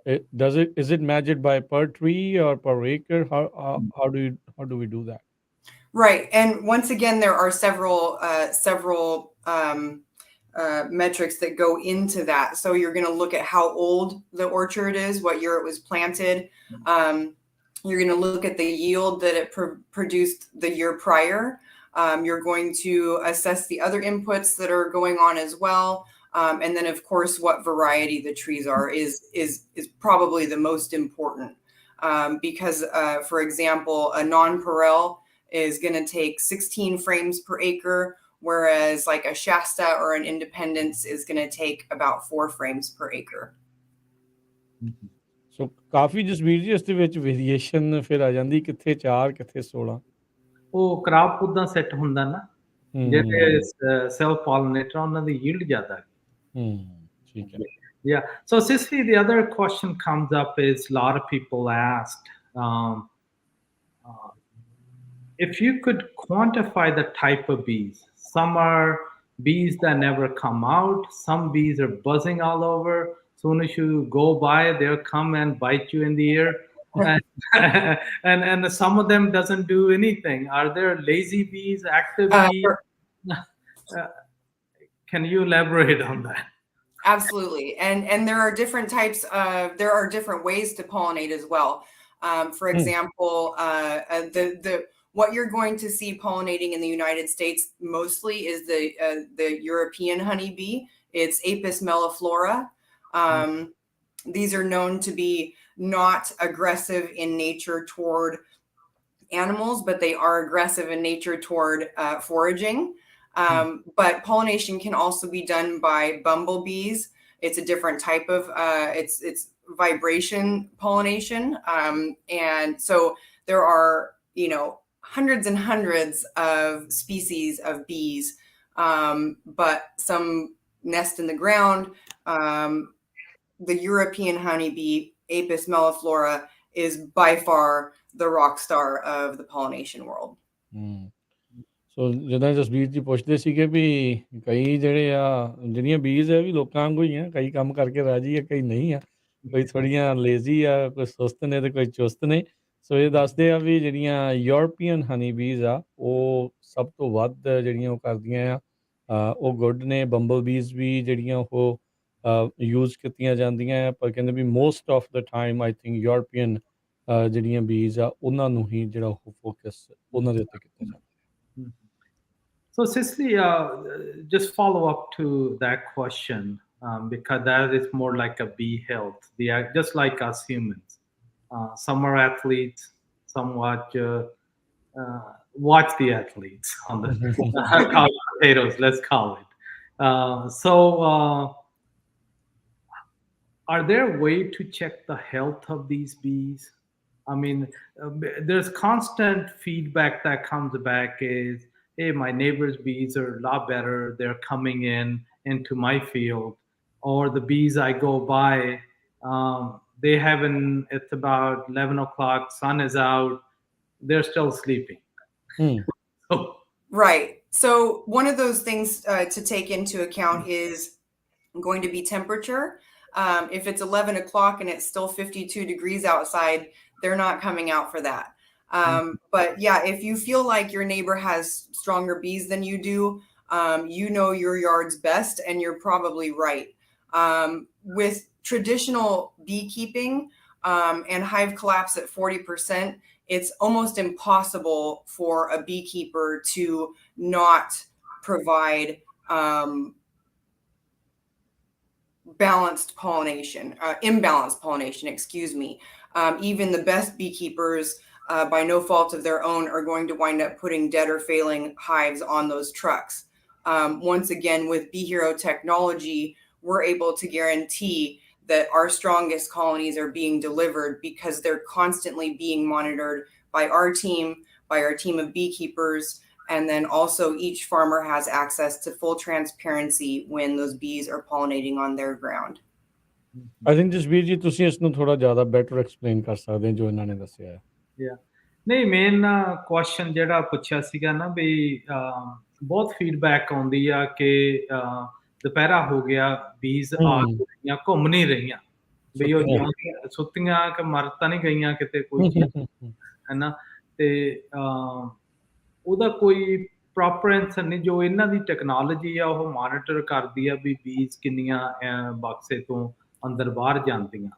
is it measured by per tree or per acre? How do we do that? Right, and once again, there are several metrics that go into that. So you're going to look at how old the orchard is, what year it was planted. You're going to look at the yield that it produced the year prior. You're going to assess the other inputs that are going on as well. And then, of course, what variety the trees are is probably the most important. Because, for example, a non-Perel is going to take 16 frames per acre, whereas like a Shasta or an Independence is going to take about 4 frames per acre. ਸੋ ਕਾਫੀ ਜਸਬੀਰ ਜੀ ਇਸ ਦੇ ਵਿੱਚ variation ਫਿਰ ਆ ਜਾਂਦੀ ਕਿੱਥੇ 4 ਕਿੱਥੇ 16 ਉਹ ਕਰਾਪ ਉਦਾਂ ਸੈੱਟ ਹੁੰਦਾ ਨਾ ਜਿਹੜੇ ਸੈਲਫ ਪੋਲੀਨੇਟਰ ਉਹਨਾਂ ਦੀ ਯੀਲਡ ਜ਼ਿਆਦਾ ਠੀਕ ਹੈ Yeah. So, Cecily, the other question comes up is a lot of people asked, if you could quantify the type of bees. Some are bees that never come out. Some bees are buzzing all over. Soon as you go by, they'll come and bite you in the ear. And, and some of them doesn't do anything. Are there lazy bees, active bees? Can you elaborate on that? Absolutely. And there are different types of, there are different ways to pollinate as well. For example, what you're going to see pollinating in the United States mostly is the European honeybee. It's Apis melliflora. These are known to be not aggressive in nature toward animals, but they are aggressive in nature toward foraging. But pollination can also be done by bumblebees. It's a different type of, it's vibration pollination. And so there are, hundreds and hundreds of species of bees, but some nest in the ground. The European honeybee, Apis melliflora, is by far the rock star of the pollination world. ਸੋ ਜਿੱਦਾਂ ਜਸਬੀਰ ਜੀ ਪੁੱਛਦੇ ਸੀਗੇ ਵੀ ਕਈ ਜਿਹੜੀਆਂ ਬੀਜ਼ ਹੈ ਵੀ ਲੋਕਾਂ ਵਾਂਗੂ ਹੀ ਆ, ਕਈ ਕੰਮ ਕਰਕੇ ਰਾਜੀ ਆ, ਕਈ ਨਹੀਂ ਆ, ਕੋਈ ਥੋੜ੍ਹੀਆਂ ਲੇਜ਼ੀ ਆ, ਕੋਈ ਸੁਸਤ ਨੇ ਤੇ ਕੋਈ ਚੁਸਤ ਨੇ। ਸੋ ਇਹ ਦੱਸਦੇ ਆ ਵੀ ਜਿਹੜੀਆਂ ਯੂਰਪੀਅਨ ਹਨੀ ਬੀਜ਼ ਆ ਉਹ ਸਭ ਤੋਂ ਵੱਧ ਜਿਹੜੀਆਂ ਉਹ ਕਰਦੀਆਂ ਆ, ਉਹ ਗੁੱਡ ਨੇ। ਬੰਬਲ ਬੀਜ਼ ਵੀ ਜਿਹੜੀਆਂ ਉਹ ਯੂਜ਼ ਕੀਤੀਆਂ ਜਾਂਦੀਆਂ ਆ, ਪਰ ਕਹਿੰਦੇ ਵੀ most of the time I think European ਜਿਹੜੀਆਂ ਬੀਜ਼ ਆ ਉਹਨਾਂ ਨੂੰ ਹੀ ਜਿਹੜਾ ਉਹ ਫੋਕਸ ਉਹਨਾਂ ਦੇ ਉੱਤੇ ਕੀਤਾ ਜਾਂਦਾ। So, Cecily, just follow up to that question, because that is more like a bee health, just like us humans. Some are athletes, some watch the athletes on the couch potatoes, let's call it. Are there a way to check the health of these bees? I mean, there's constant feedback that comes back is, hey, my neighbor's bees are a lot better. They're coming into my field. Or the bees I go by, it's about 11 o'clock, sun is out, they're still sleeping. Right. So one of those things to take into account is going to be temperature. If it's 11 o'clock and it's still 52 degrees outside, they're not coming out for that. But yeah, if you feel like your neighbor has stronger bees than you do, you know your yard's best, and you're probably right. With traditional beekeeping and hive collapse at 40%, it's almost impossible for a beekeeper to not provide imbalanced pollination, excuse me. Even the best beekeepers, by no fault of their own, are going to wind up putting dead or failing hives on those trucks. Once again, with Bee Hero technology, we're able to guarantee that our strongest colonies are being delivered because they're constantly being monitored by our team of beekeepers, and then also each farmer has access to full transparency when those bees are pollinating on their ground. I think Jasbir ਜੀ ਤੁਸੀਂ ਇਸ ਨੂੰ ਥੋੜਾ ਜ਼ਿਆਦਾ better explain ਕਰ ਸਕਦੇ ਜੋ ਇਹਨਾਂ ਨੇ ਦੱਸਿਆ ਹੈ। ਨਹੀਂ, ਮੇਨ ਕੁਐਸਚਨ ਜਿਹੜਾ ਪੁੱਛਿਆ ਸੀਗਾ ਨਾ ਵੀ ਬਹੁਤ ਫੀਡਬੈਕ ਆਉਂਦੀ ਆ ਕਿ ਦੁਪਹਿਰਾ ਹੋ ਗਿਆ, ਬੀਜ਼ ਆ ਗਈਆਂ, ਘੁੰਮ ਨਹੀਂ ਰਹੀਆਂ, ਵੀ ਉਹ ਸੁੱਤੀਆਂ ਕਿ ਮਰ ਤਾਂ ਨਹੀਂ ਗਈਆਂ ਕਿਤੇ ਕੋਈ ਹੈ ਨਾ, ਤੇ ਉਹਦਾ ਕੋਈ ਪ੍ਰੋਪਰ ਆਨਸਰ ਨਹੀਂ। ਜੋ ਇਹਨਾਂ ਦੀ ਟੈਕਨੋਲੋਜੀ ਆ ਉਹ ਮੋਨੀਟਰ ਕਰਦੀ ਆ ਵੀ ਬੀਜ਼ ਕਿੰਨੀਆਂ ਬਕਸੇ ਤੋਂ ਅੰਦਰ ਬਾਹਰ ਜਾਂਦੀਆਂ,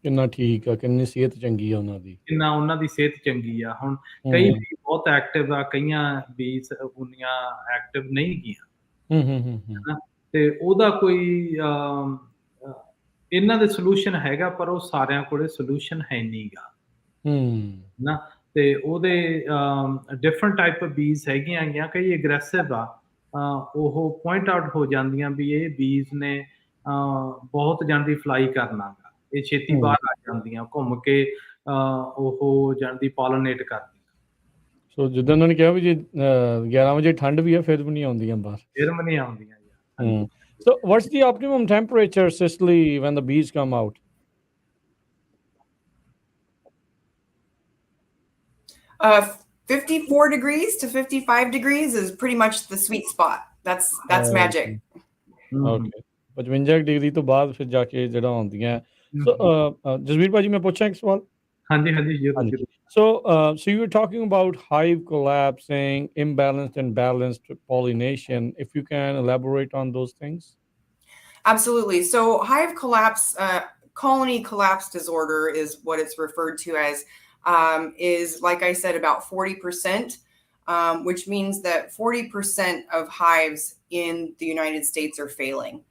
ਕਿੰਨਾ ਠੀਕ ਆ, ਕਿੰਨੀ ਸਿਹਤ ਚੰਗੀ ਆ ਉਹਨਾਂ ਦੀ, ਕਿੰਨਾ ਉਹਨਾਂ ਦੀ ਸਿਹਤ ਚੰਗੀ ਆ। ਹੁਣ ਕਈ ਬੀ ਬਹੁਤ ਐਕਟਿਵ ਆ, ਕਈਆਂ ਬੀਜ਼ ਉਨੀਆਂ ਐਕਟਿਵ ਨਹੀਂ ਗਈਆਂ, ਤੇ ਉਹਦਾ ਕੋਈ ਇਹਨਾਂ ਦੇ ਸੋਲੂਸ਼ਨ ਹੈਗਾ, ਪਰ ਉਹ ਸਾਰਿਆਂ ਕੋਲੇ ਸੋਲੂਸ਼ਨ ਹੈ ਨਹੀਂ ਗਾ ਨਾ। ਤੇ ਉਹਦੇ ਡਿਫਰੈਂਟ ਟਾਈਪ ਆਫ ਬੀਜ਼ ਹੈਗੀਆਂ ਹੈਗੀਆਂ, ਕਈ ਅਗਰੈਸਿਵ ਆ, ਉਹ ਪੁਆਇੰਟ ਆਊਟ ਹੋ ਜਾਂਦੀਆਂ ਵੀ ਇਹ ਬੀਜ਼ ਨੇ ਬਹੁਤ ਜਾਂਦੀ ਫਲਾਈ ਕਰਨਾ ਗਾ, ਇਹ ਛੇਤੀ ਬਾਹਰ ਆ ਜਾਂਦੀਆਂ, ਘੁੰਮ ਕੇ ਉਹ ਜਾਂਦੀ ਪੋਲੀਨੇਟ ਕਰਦੀਆਂ। ਸੋ ਜਿੱਦਾਂ ਉਹਨਾਂ ਨੇ ਕਿਹਾ ਵੀ ਜੇ 11 ਵਜੇ ਠੰਡ ਵੀ ਆ ਫਿਰ ਵੀ ਨਹੀਂ ਆਉਂਦੀਆਂ ਬਾਹਰ, ਫਿਰ ਵੀ ਨਹੀਂ ਆਉਂਦੀਆਂ। So what's the optimum temperature, Cecily, when the bees come out? 54 degrees to 55 degrees is pretty much the sweet spot. That's magic. Okay. 55 degree ਤੋਂ ਬਾਅਦ ਫਿਰ ਜਾ ਕੇ ਜਿਹੜਾ ਹੁੰਦੀਆਂ ਸੋ ਜਸਬੀਰ ਭਾਜੀ ਮੈਂ ਪੁੱਛਾਂ ਇੱਕ ਸਵਾਲ ਹਾਂਜੀ so you were talking about hive collapsing, imbalanced and balanced pollination. If you can elaborate on those things. Absolutely. So hive collapse, colony collapse disorder is what it's referred to as, is, like I said, about 40%, which means that 40% of hives in the United States are failing.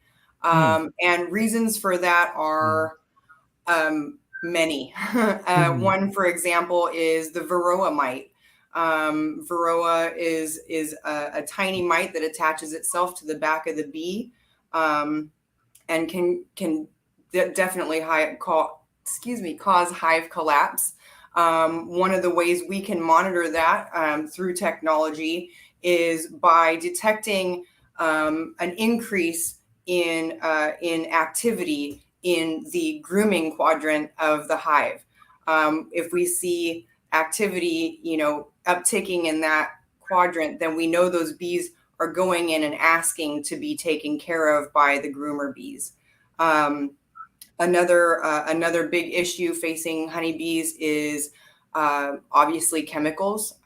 And reasons for that are many. One, for example, is the varroa mite. Varroa is a tiny mite that attaches itself to the back of the bee, and can definitely cause hive collapse. One of the ways we can monitor that through technology is by detecting an increase in activity in the grooming quadrant of the hive. If we see activity, upticking in that quadrant, then we know those bees are going in and asking to be taken care of by the groomer bees. Another big issue facing honeybees is obviously chemicals.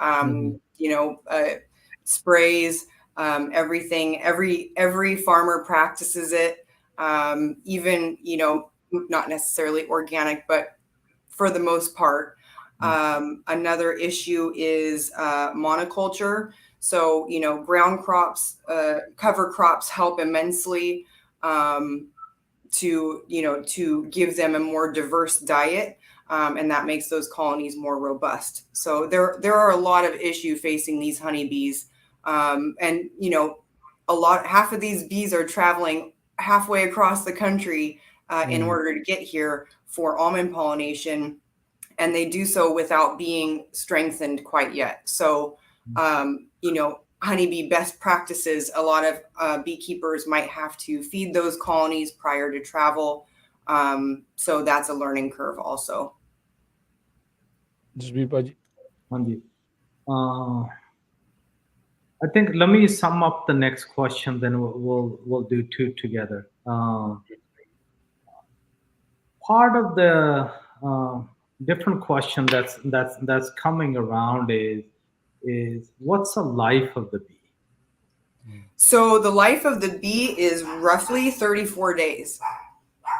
Sprays, everything. Every farmer practices it. Even not necessarily organic, but for the most part. Another issue is monoculture. So ground crops, cover crops help immensely to give them a more diverse diet, and that makes those colonies more robust. So there are a lot of issues facing these honeybees, and half of these bees are traveling halfway across the country in order to get here for almond pollination, and they do so without being strengthened quite yet. So, honeybee best practices, a lot of beekeepers might have to feed those colonies prior to travel. So that's a learning curve also. I think let me sum up the next question, then we'll do two together. Part of the different question that's coming around is what's the life of the bee? So the life of the bee is roughly 34 days.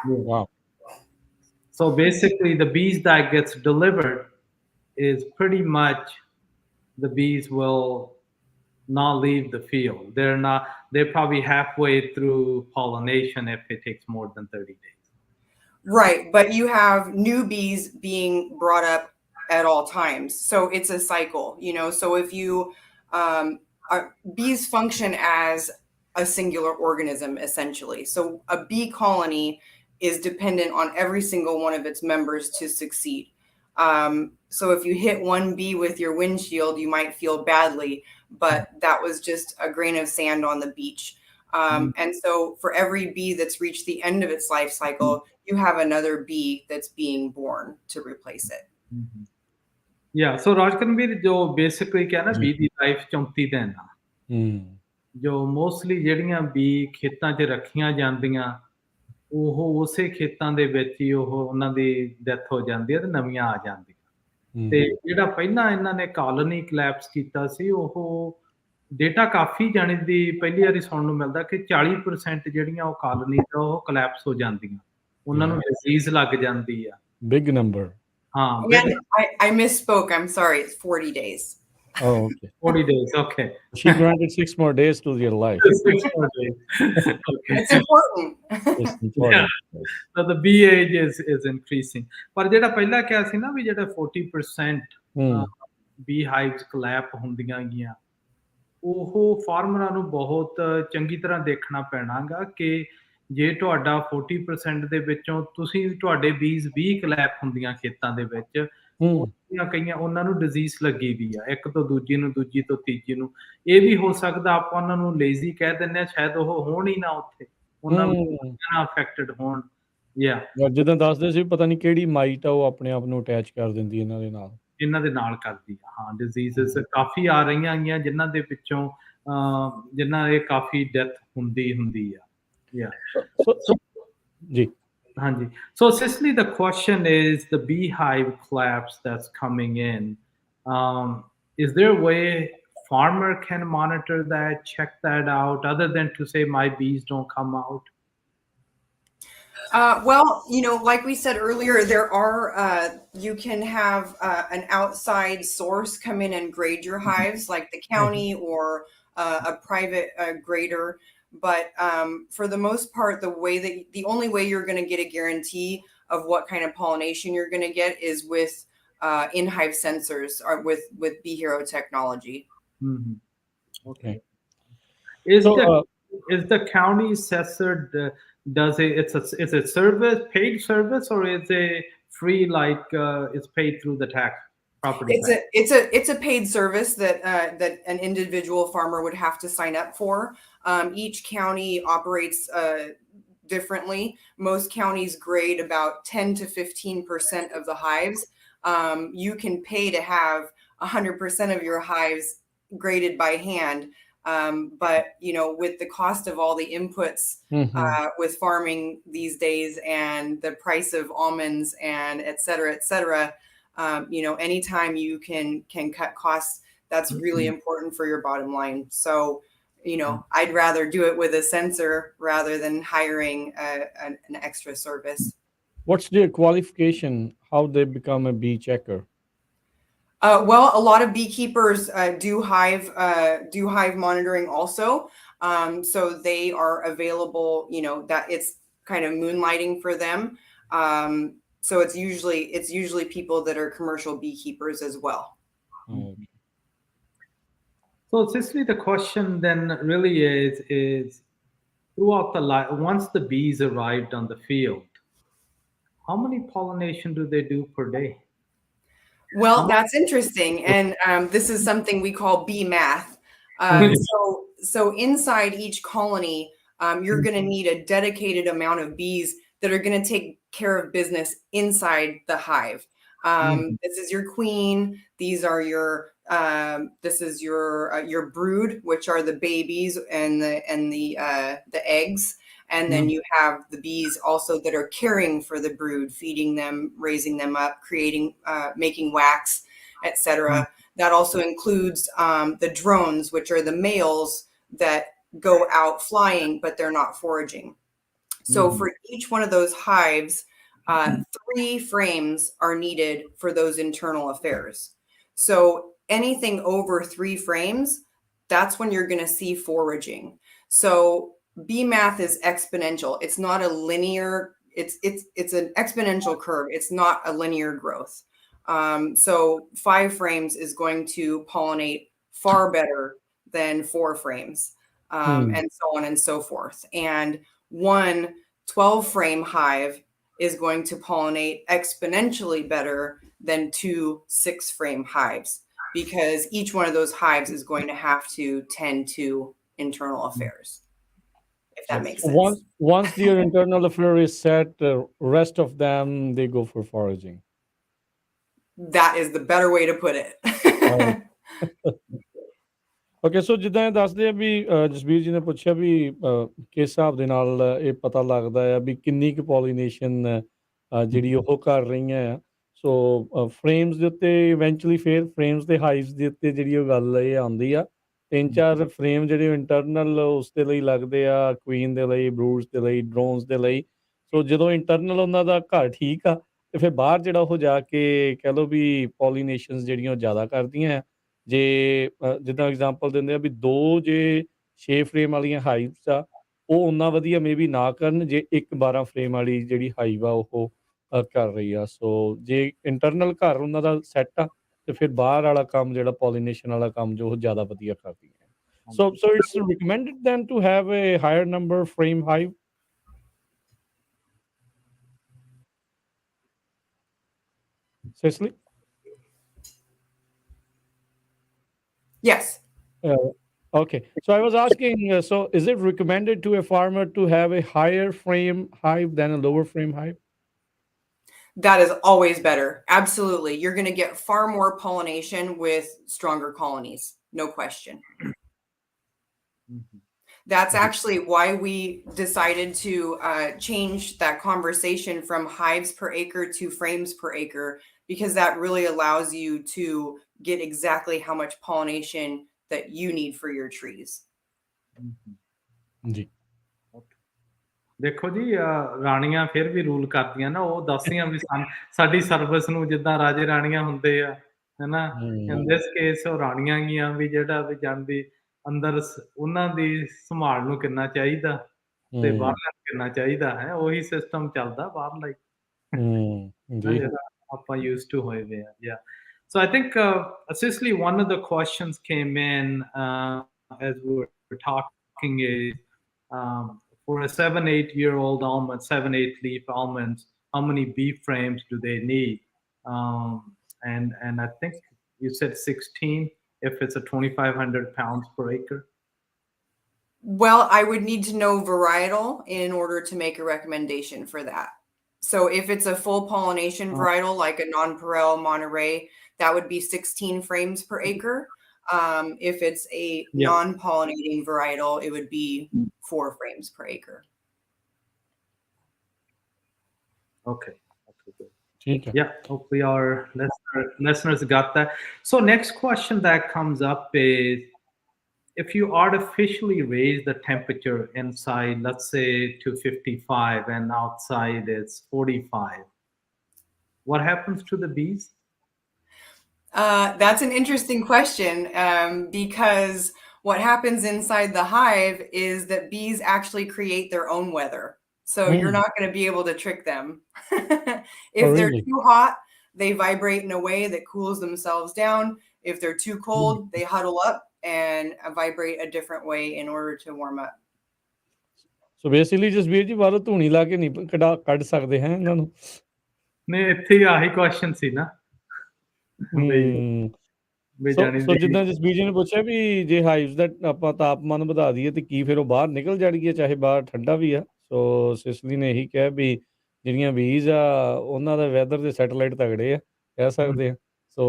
Wow. So basically the bees that gets delivered is pretty much the bees will not leave the field. They're probably halfway through pollination if it takes more than 30 days. Right, but you have new bees being brought up at all times. So it's a cycle, so if you, bees function as a singular organism, essentially. So a bee colony is dependent on every single one of its members to succeed. So if you hit one bee with your windshield, you might feel badly, but that was just a grain of sand on the beach. And so for every bee that's reached the end of its life cycle, you have another bee that's being born to replace it. Yeah, so Rajkaranbir, jo basically kya na bee di life 34 din a jo mostly ਜਿਹੜੀਆਂ B ਖੇਤਾਂ 'ਚ ਰੱਖੀਆਂ ਜਾਂਦੀਆਂ ਉਹ ਉਸੇ ਖੇਤਾਂ ਦੇ ਵਿੱਚ ਹੀ ਉਹਨਾਂ ਦੀ ਡੈਥ ਹੋ ਜਾਂਦੀ ਹੈ ਤੇ ਨਵੀਆਂ ਆ ਜਾਂਦੀਆਂ ਤੇ ਜਿਹੜਾ ਪਹਿਲਾਂ ਇਹਨਾਂ ਨੇ ਕਾਲੋਨੀ ਕਲੈਪਸ ਕੀਤਾ ਸੀ ਉਹ ਡੇਟਾ ਕਾਫੀ ਜਾਣੀ ਦੀ ਪਹਿਲੀ ਵਾਰੀ ਸੁਣਨ ਨੂੰ ਮਿਲਦਾ ਕਿ 40% ਜਿਹੜੀਆਂ ਉਹ ਕਾਲੋਨੀ ਦਾ ਉਹ ਕਲੈਪਸ ਹੋ ਜਾਂਦੀਆਂ ਉਹਨਾਂ ਨੂੰ ਡਿਜ਼ੀਜ਼ ਲੱਗ ਜਾਂਦੀ ਆ big number I misspoke. I'm sorry. It's 40 days. Oh, okay. 40 days. Okay. She granted 6 more days to your life. 6 more days. Okay. It's important. It's important. Yeah. So the bee age is increasing. ਪਰ ਜਿਹੜਾ ਪਹਿਲਾਂ ਕਿਹਾ ਸੀ ਨਾ ਵੀ ਜਿਹੜਾ 40% B ਹਾਈਵਸ clap ਹੁੰਦੀਆਂ ਗੀਆਂ ਉਹ ਫਾਰਮਰਾਂ ਨੂੰ ਬਹੁਤ ਚੰਗੀ ਤਰ੍ਹਾਂ ਦੇਖਣਾ ਪੈਣਾਗਾ ਕਿ ਜੇ ਤੁਹਾਡਾ 40% ਦੇ ਵਿੱਚੋਂ ਤੁਹਾਡੇ ਬੀਜ਼ 20 ਕਲੈਪ ਹੁੰਦੀਆਂ ਖੇਤਾਂ ਦੇ ਵਿੱਚ ਕਈਆਂ ਉਹਨਾਂ ਨੂੰ ਡਿਜ਼ੀਜ਼ ਲੱਗੀ ਵੀ ਆ ਇੱਕ ਤੋਂ ਦੂਜੀ ਨੂੰ ਦੂਜੀ ਤੋਂ ਤੀਜੀ ਨੂੰ ਇਹ ਵੀ ਹੋ ਸਕਦਾ ਆਪਾਂ ਉਹਨਾਂ ਨੂੰ ਲੇਜ਼ੀ ਕਹਿ ਦਿੰਦੇ ਆ ਸ਼ਾਇਦ ਉਹ ਹੋਣ ਹੀ ਨਾ ਉੱਥੇ ਉਹਨਾਂ ਨੂੰ ਨਾ ਅਫੈਕਟਡ ਹੋਣ ਜਿੱਦਾਂ ਦੱਸਦੇ ਸੀ ਪਤਾ ਨਹੀਂ ਕਿਹੜੀ ਮਾਈਟ ਆ ਉਹ ਆਪਣੇ ਆਪ ਨੂੰ ਅਟੈਚ ਕਰ ਦਿੰਦੀ ਇਹਨਾਂ ਦੇ ਨਾਲ ਕਰਦੀ ਆ ਹਾਂ ਡਿਜ਼ੀਜ਼ਸ ਕਾਫੀ ਆ ਰਹੀਆਂ ਹੈਗੀਆਂ ਜਿਨ੍ਹਾਂ ਦੇ ਵਿੱਚੋਂ ਜਿਨ੍ਹਾਂ ਦੇ ਕਾਫੀ ਡੈਥ ਹੁੰਦੀ ਆ ਜੀ ਹਾਂਜੀ so Cecily, the question is the beehive collapse that's coming in. Is there a way farmer can monitor that, check that out, other than to say my bees don't come out? Well, like we said earlier, there are, you can have an outside source come in and grade your hives, like the county or a private grader. But for the most part, the only way you're going to get a guarantee of what kind of pollination you're going to get is with in-hive sensors or with Bee Hero technology. Okay. Is the county censored? Does it's a service, paid service, or is it free? Like it's paid through the tax property? It's a paid service that an individual farmer would have to sign up for. Each county operates differently. Most counties grade about 10 to 15% of the hives. You can pay to have 100% of your hives graded by hand. But with the cost of all the inputs with farming these days and the price of almonds and et cetera, anytime you can cut costs, that's really important for your bottom line. So, I'd rather do it with a sensor rather than hiring an extra service. What's their qualification? How they become a bee checker? Well, a lot of beekeepers do hive monitoring also. So they are available, that it's kind of moonlighting for them. So it's usually people that are commercial beekeepers as well. Okay. So Cecily, the question then really is throughout once the bees arrived on the field, how many pollination do they do per day? Well, that's interesting. And this is something we call bee math. So inside each colony, you're going to need a dedicated amount of bees that are going to take care of business inside the hive. This is your queen. These are this is your brood, which are the babies and the eggs. And then you have the bees also that are caring for the brood, feeding them, raising them up, making wax, etc. That also includes the drones, which are the males that go out flying, but they're not foraging. So for each one of those hives, 3 frames are needed for those internal affairs. So anything over 3 frames, that's when you're going to see foraging. So bee math is exponential. It's not a linear, it's an exponential curve. It's not a linear growth. So 5 frames is going to pollinate far better than 4 frames, and so on and so forth. And one 12-frame hive is going to pollinate exponentially better than 2 6-frame hives, because each one of those hives is going to have to tend to internal affairs. If that makes sense. Once their internal affair is set, the rest of them, they go for foraging. That is the better way to put it. Okay, so ਜਿੱਦਾਂ ਇਹ ਦੱਸਦੇ ਆ ਵੀ ਜਸਬੀਰ ਜੀ ਨੇ ਪੁੱਛਿਆ ਵੀ ਕਿਸ ਹਿਸਾਬ ਦੇ ਨਾਲ ਇਹ ਪਤਾ ਲੱਗਦਾ ਆ ਵੀ ਕਿੰਨੀ ਕੁ ਪੋਲੀਨੇਸ਼ਨ ਜਿਹੜੀ ਉਹ ਕਰ ਰਹੀਆਂ ਆ। ਸੋ ਫਰੇਮਸ ਦੇ ਉੱਤੇ ਇਵੈਂਚੁਅਲੀ ਫਿਰ ਫਰੇਮਸ ਦੇ ਹਾਈਵਸ ਦੇ ਉੱਤੇ ਜਿਹੜੀ ਉਹ ਗੱਲ ਇਹ ਆਉਂਦੀ ਆ 3-4 ਫਰੇਮ ਜਿਹੜੇ ਇੰਟਰਨਲ ਉਸ ਦੇ ਲਈ ਲੱਗਦੇ ਆ, ਕੁਈਨ ਦੇ ਲਈ, ਬਰੂਡਸ ਦੇ ਲਈ, ਡਰੋਨਸ ਦੇ ਲਈ। ਸੋ ਜਦੋਂ ਇੰਟਰਨਲ ਉਹਨਾਂ ਦਾ ਘਰ ਠੀਕ ਆ ਤੇ ਫਿਰ ਬਾਹਰ ਜਿਹੜਾ ਉਹ ਜਾ ਕੇ ਕਹਿ ਲਓ ਵੀ ਪੋਲੀਨੇਸ਼ਨਸ ਜਿਹੜੀਆਂ ਉਹ ਜ਼ਿਆਦਾ ਕਰਦੀਆਂ ਆ। ਜੇ ਜਿੱਦਾਂ ਐਗਜ਼ਾਮਪਲ ਦਿੰਦੇ ਆ ਵੀ 2 ਜੇ 6 ਫਰੇਮ ਵਾਲੀਆਂ ਹਾਈਵਸ ਆ ਉਹ ਓਨਾ ਵਧੀਆ ਮੇ ਬੀ ਨਾ ਕਰਨ ਜੇ ਇੱਕ 12 ਫਰੇਮ ਵਾਲੀ ਜਿਹੜੀ ਹਾਈਵ ਆ ਉਹ ਕਰ ਰਹੀ ਆ। ਸੋ ਜੇ ਇੰਟਰਨਲ ਘਰ ਉਹਨਾਂ ਦਾ ਸੈੱਟ ਆ ਤੇ ਫਿਰ ਬਾਹਰ ਵਾਲਾ ਕੰਮ ਜਿਹੜਾ ਪੋਲੀਨੇਸ਼ਨ ਵਾਲਾ ਕੰਮ ਜੋ ਉਹ ਜ਼ਿਆਦਾ ਵਧੀਆ ਕਰਦੀ ਹੈ। So it's recommended then to have a higher number frame hive. Cecily? Yes. Okay. So I was asking, so is it recommended to a farmer to have a higher frame hive than a lower frame hive? That is always better. Absolutely. You're going to get far more pollination with stronger colonies. No question. Mhm. That's actually why we decided to change that conversation from hives per acre to frames per acre, because that really allows you to get exactly how much pollination that you need for your trees. ਜੀ ਦੇਖੋ ਜੀ ਰਾਣੀਆਂ ਫਿਰ ਵੀ rule ਕਰਦੀਆਂ ਨਾ, ਉਹ ਦੱਸਦੀਆਂ ਵੀ ਸਾਡੀ service ਨੂੰ ਜਿੱਦਾਂ ਰਾਜੇ ਰਾਣੀਆਂ ਹੁੰਦੇ ਆ, ਹੈਨਾ। ਇਨ ਦਿਸ ਕੇਸ ਉਹ ਰਾਣੀਆਂ ਗੀਆਂ ਵੀ ਜਿਹੜਾ ਵੀ ਜਾਂਦੀ ਅੰਦਰ ਉਹਨਾਂ ਦੀ ਸੰਭਾਲ ਨੂੰ ਕਿੰਨਾ ਚਾਹੀਦਾ ਤੇ ਬਾਹਰ ਕਿੰਨਾ ਚਾਹੀਦਾ ਹੈ, ਉਹੀ ਸਿਸਟਮ ਚੱਲਦਾ ਬਾਹਰਲਾ ਜੀ ਜਿਹੜਾ ਆਪਾਂ ਯੂਜ਼ ਟੂ ਹੋਏ ਵੇ ਆ। Yeah. So I think, Cecily, one of the questions came in as we were talking is, for a 7-8-year-old almond, 7-8 leaf almonds, how many bee frames do they need? And I think you said 16 if it's a 2,500 pounds per acre. Well, I would need to know varietal in order to make a recommendation for that. So if it's a full pollination varietal, like a nonpareil Monterey, that would be 16 frames per acre. If it's a non-pollinating varietal, it would be 4 frames per acre. Okay, good. Yeah, hopefully our listeners got that. So next question that comes up is, if you artificially raise the temperature inside, let's say to 55 and outside it's 45, what happens to the bees? That's an interesting question, because what happens inside the hive is that bees actually create their own weather. So you're not going to be able to trick them. If they're too hot, they vibrate in a way that cools themselves down. If they're too cold, they huddle up and vibrate a different way in order to warm up. So basically, Jasbir ji, ਬਾਹਰੋਂ ਧੂਣੀ ਲਾ ਕੇ ਨਹੀਂ ਕੱਢ ਸਕਦੇ ਹੈ ਇਹਨਾਂ ਨੂੰ। ਨਹੀਂ, ਇੱਥੇ ਆਹੀ ਕੁਐਸਚਨ ਸੀ ਨਾ। ਸੋ ਜਿੱਦਾਂ ਜਸਬੀਰ ਜੀ ਨੇ ਪੁੱਛਿਆ ਵੀ ਜੇ ਹਾਈਵਸ ਦਾ ਆਪਾਂ ਤਾਪਮਾਨ ਵਧਾ ਦਈਏ ਤੇ ਕੀ ਫਿਰ ਉਹ ਬਾਹਰ ਨਿਕਲ ਜਾਣਗੇ, ਚਾਹੇ ਬਾਹਰ ਠੰਡਾ ਵੀ ਆ। ਸੋ ਸਿਸਲੀ ਨੇ ਇਹੀ ਕਿਹਾ ਵੀ ਜਿਹੜੀਆਂ ਬੀਜ਼ ਆ ਉਹਨਾਂ ਦਾ ਵੈਦਰ ਦੇ ਸੈਟੇਲਾਈਟ ਤਗੜੇ ਆ, ਕਹਿ ਸਕਦੇ ਆ। ਸੋ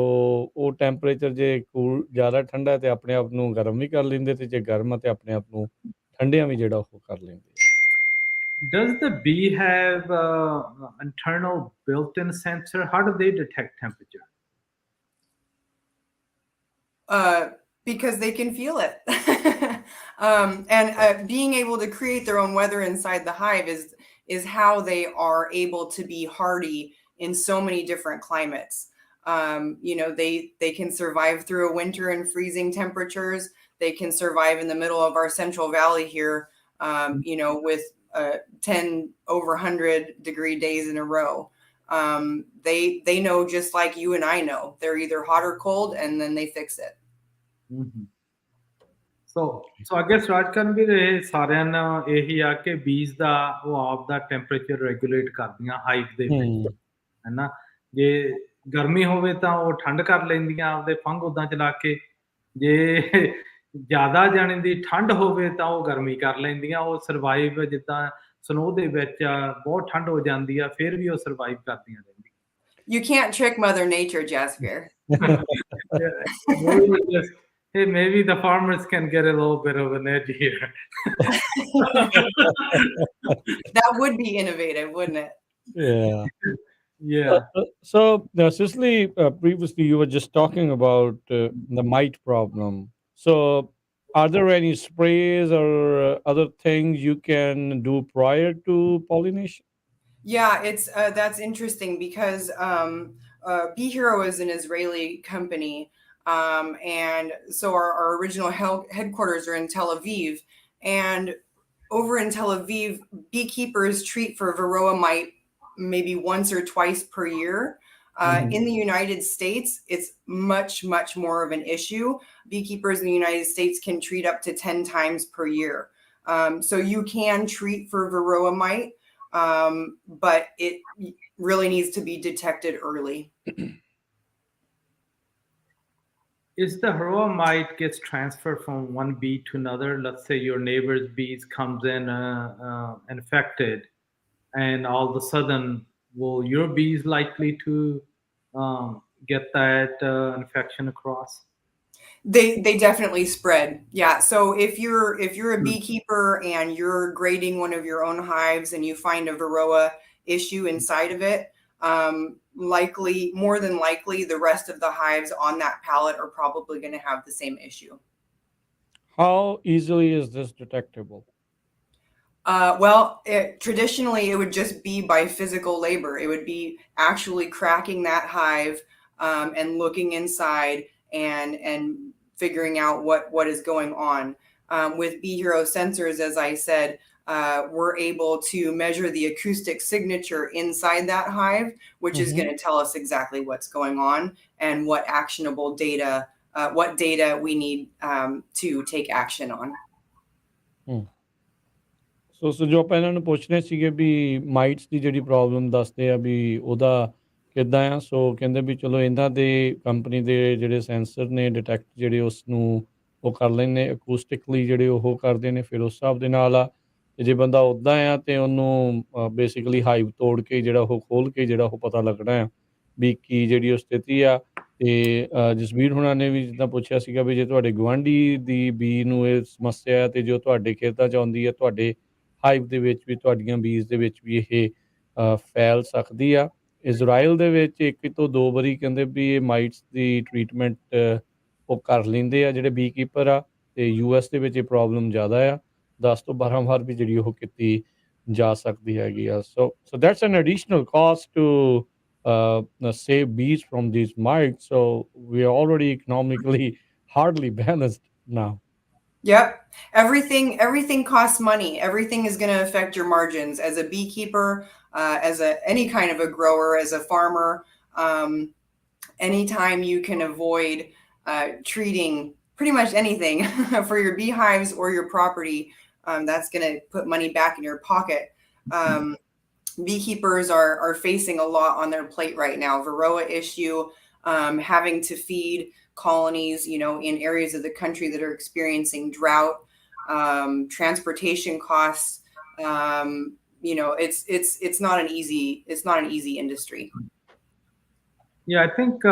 ਉਹ ਟੈਂਪਰੇਚਰ ਜੇ ਕੂਲ ਜ਼ਿਆਦਾ ਠੰਡਾ ਤੇ ਆਪਣੇ ਆਪ ਨੂੰ ਗਰਮ ਵੀ ਕਰ ਲੈਂਦੇ, ਤੇ ਜੇ ਗਰਮ ਆ ਤੇ ਆਪਣੇ ਆਪ ਨੂੰ ਠੰਡਿਆਂ ਵੀ ਜਿਹੜਾ ਉਹ ਕਰ ਲੈਂਦੇ ਆ। Does the bee have internal built-in sensor? How do they detect temperature? Because they can feel it. And being able to create their own weather inside the hive is how they are able to be hardy in so many different climates. They can survive through a winter in freezing temperatures. They can survive in the middle of our Central Valley here, with 10 over 100-degree days in a row. They know, just like you and I know, they're either hot or cold, and then they fix it. So I guess Rajkaranbir ਸਾਰਿਆਂ ਨੂੰ ਇਹੀ ਆ ਕਿ ਬੀਜ਼ ਦਾ ਉਹ ਆਪ ਦਾ temperature regulate ਕਰਦੀਆਂ ਹਾਈਵ ਦੇ ਵਿੱਚ, ਹੈਨਾ। ਜੇ ਗਰਮੀ ਹੋਵੇ ਤਾਂ ਉਹ ਠੰਡ ਕਰ ਲੈਂਦੀਆਂ ਆਪਦੇ ਫੰਗ ਉਦਾਂ ਚਲਾ ਕੇ, ਜੇ ਜ਼ਿਆਦਾ ਜਾਣੇ ਦੀ ਠੰਡ ਹੋਵੇ ਤਾਂ ਉਹ ਗਰਮੀ ਕਰ ਲੈਂਦੀਆਂ। ਉਹ ਸਰਵਾਈਵ ਜਿੱਦਾਂ ਸਨੋ ਦੇ ਵਿੱਚ ਬਹੁਤ ਠੰਡ ਹੋ ਜਾਂਦੀ ਆ, ਫਿਰ ਵੀ ਉਹ ਸਰਵਾਈਵ ਕਰਦੀਆਂ ਰਹਿੰਦੀਆਂ। You can't trick Mother Nature, Jasbir. Hey, maybe the farmers can get a little bit of an edge here. That would be innovative, wouldn't it? Yeah. Yeah. So Cecily, previously you were just talking about the mite problem. So are there any sprays or other things you can do prior to pollination? Yeah, that's interesting because Bee Hero is an Israeli company. And so our original headquarters are in Tel Aviv. And over in Tel Aviv, beekeepers treat for varroa mite maybe once or twice per year. In the United States, it's much, much more of an issue. Beekeepers in the United States can treat up to 10 times per year. So you can treat for varroa mite, but it really needs to be detected early. is the varroa mite gets transferred from one bee to another? Let's say your neighbor's bees comes in infected, and all of a sudden, will your bees likely to get that infection across? They definitely spread. Yeah. So if you're a beekeeper and you're grading one of your own hives and you find a varroa issue inside of it, more than likely, the rest of the hives on that pallet are probably going to have the same issue. How easily is this detectable? Well, traditionally, it would just be by physical labor. It would be actually cracking that hive and looking inside and figuring out what is going on. With Bee Hero sensors, as I said, we're able to measure the acoustic signature inside that hive, which is going to tell us exactly what's going on and what actionable data, what data we need to take action on. ਸੋ ਜੋ ਆਪਾਂ ਇਹਨਾਂ ਨੂੰ ਪੁੱਛਦੇ ਸੀਗੇ ਵੀ ਮਾਈਟਸ ਦੀ ਜਿਹੜੀ problem ਦੱਸਦੇ ਆ ਵੀ ਉਹਦਾ ਕਿੱਦਾਂ ਆ। ਸੋ ਕਹਿੰਦੇ ਵੀ ਚਲੋ ਇਹਨਾਂ ਦੇ ਕੰਪਨੀ ਦੇ ਜਿਹੜੇ ਸੈਂਸਰ ਨੇ ਡਿਟੈਕਟ ਜਿਹੜੇ ਉਸ ਨੂੰ ਉਹ ਕਰ ਲੈਂਦੇ ਅਕੂਸਟਿਕਲੀ ਜਿਹੜੇ ਉਹ ਕਰਦੇ ਨੇ, ਫਿਰ ਉਸ ਹਿਸਾਬ ਦੇ ਨਾਲ ਆ। ਤੇ ਜੇ ਬੰਦਾ ਉੱਦਾਂ ਆ ਤੇ ਉਹਨੂੰ ਬੇਸਿਕਲੀ ਹਾਈਵ ਤੋੜ ਕੇ ਜਿਹੜਾ ਉਹ ਖੋਲ ਕੇ ਜਿਹੜਾ ਉਹ ਪਤਾ ਲੱਗਣਾ ਆ ਵੀ ਕੀ ਜਿਹੜੀ ਉਹ ਸਥਿਤੀ ਆ। ਤੇ ਜਸਬੀਰ ਹੁਣਾਂ ਨੇ ਵੀ ਜਿੱਦਾਂ ਪੁੱਛਿਆ ਸੀਗਾ ਵੀ ਜੇ ਤੁਹਾਡੇ ਗੁਆਂਢੀ ਦੀ ਬੀ ਨੂੰ ਇਹ ਸਮੱਸਿਆ ਹੈ ਤੇ ਜੋ ਤੁਹਾਡੇ ਖੇਤਾਂ 'ਚ ਆਉਂਦੀ ਹੈ, ਤੁਹਾਡੇ ਹਾਈਵ ਦੇ ਵਿੱਚ ਵੀ, ਤੁਹਾਡੀਆਂ ਬੀਜ਼ ਦੇ ਵਿੱਚ ਵੀ ਇਹ ਫੈਲ ਸਕਦੀ ਆ। ਇਜ਼ਰਾਈਲ ਦੇ ਵਿੱਚ 1 ਤੋਂ 2 ਵਾਰੀ ਕਹਿੰਦੇ ਵੀ ਇਹ ਮਾਈਟਸ ਦੀ ਟਰੀਟਮੈਂਟ ਉਹ ਕਰ ਲੈਂਦੇ ਆ ਜਿਹੜੇ ਬੀ ਕੀਪਰ ਆ। ਤੇ US ਦੇ ਵਿੱਚ ਇਹ ਪ੍ਰੋਬਲਮ ਜ਼ਿਆਦਾ ਆ, 10 ਤੋਂ 12 ਵਾਰ ਵੀ ਜਿਹੜੀ ਉਹ ਕੀਤੀ ਜਾ ਸਕਦੀ ਹੈਗੀ ਆ। So that's an additional cost to save bees from these mites. So we are already economically hardly balanced now. Yep. Everything costs money. Everything is going to affect your margins as a beekeeper, as any kind of a grower, as a farmer. Anytime you can avoid treating pretty much anything for your beehives or your property, that's going to put money back in your pocket. Beekeepers are facing a lot on their plate right now. Varroa issue, having to feed colonies, in areas of the country that are experiencing drought, transportation costs. It's not an easy industry. Yeah, I think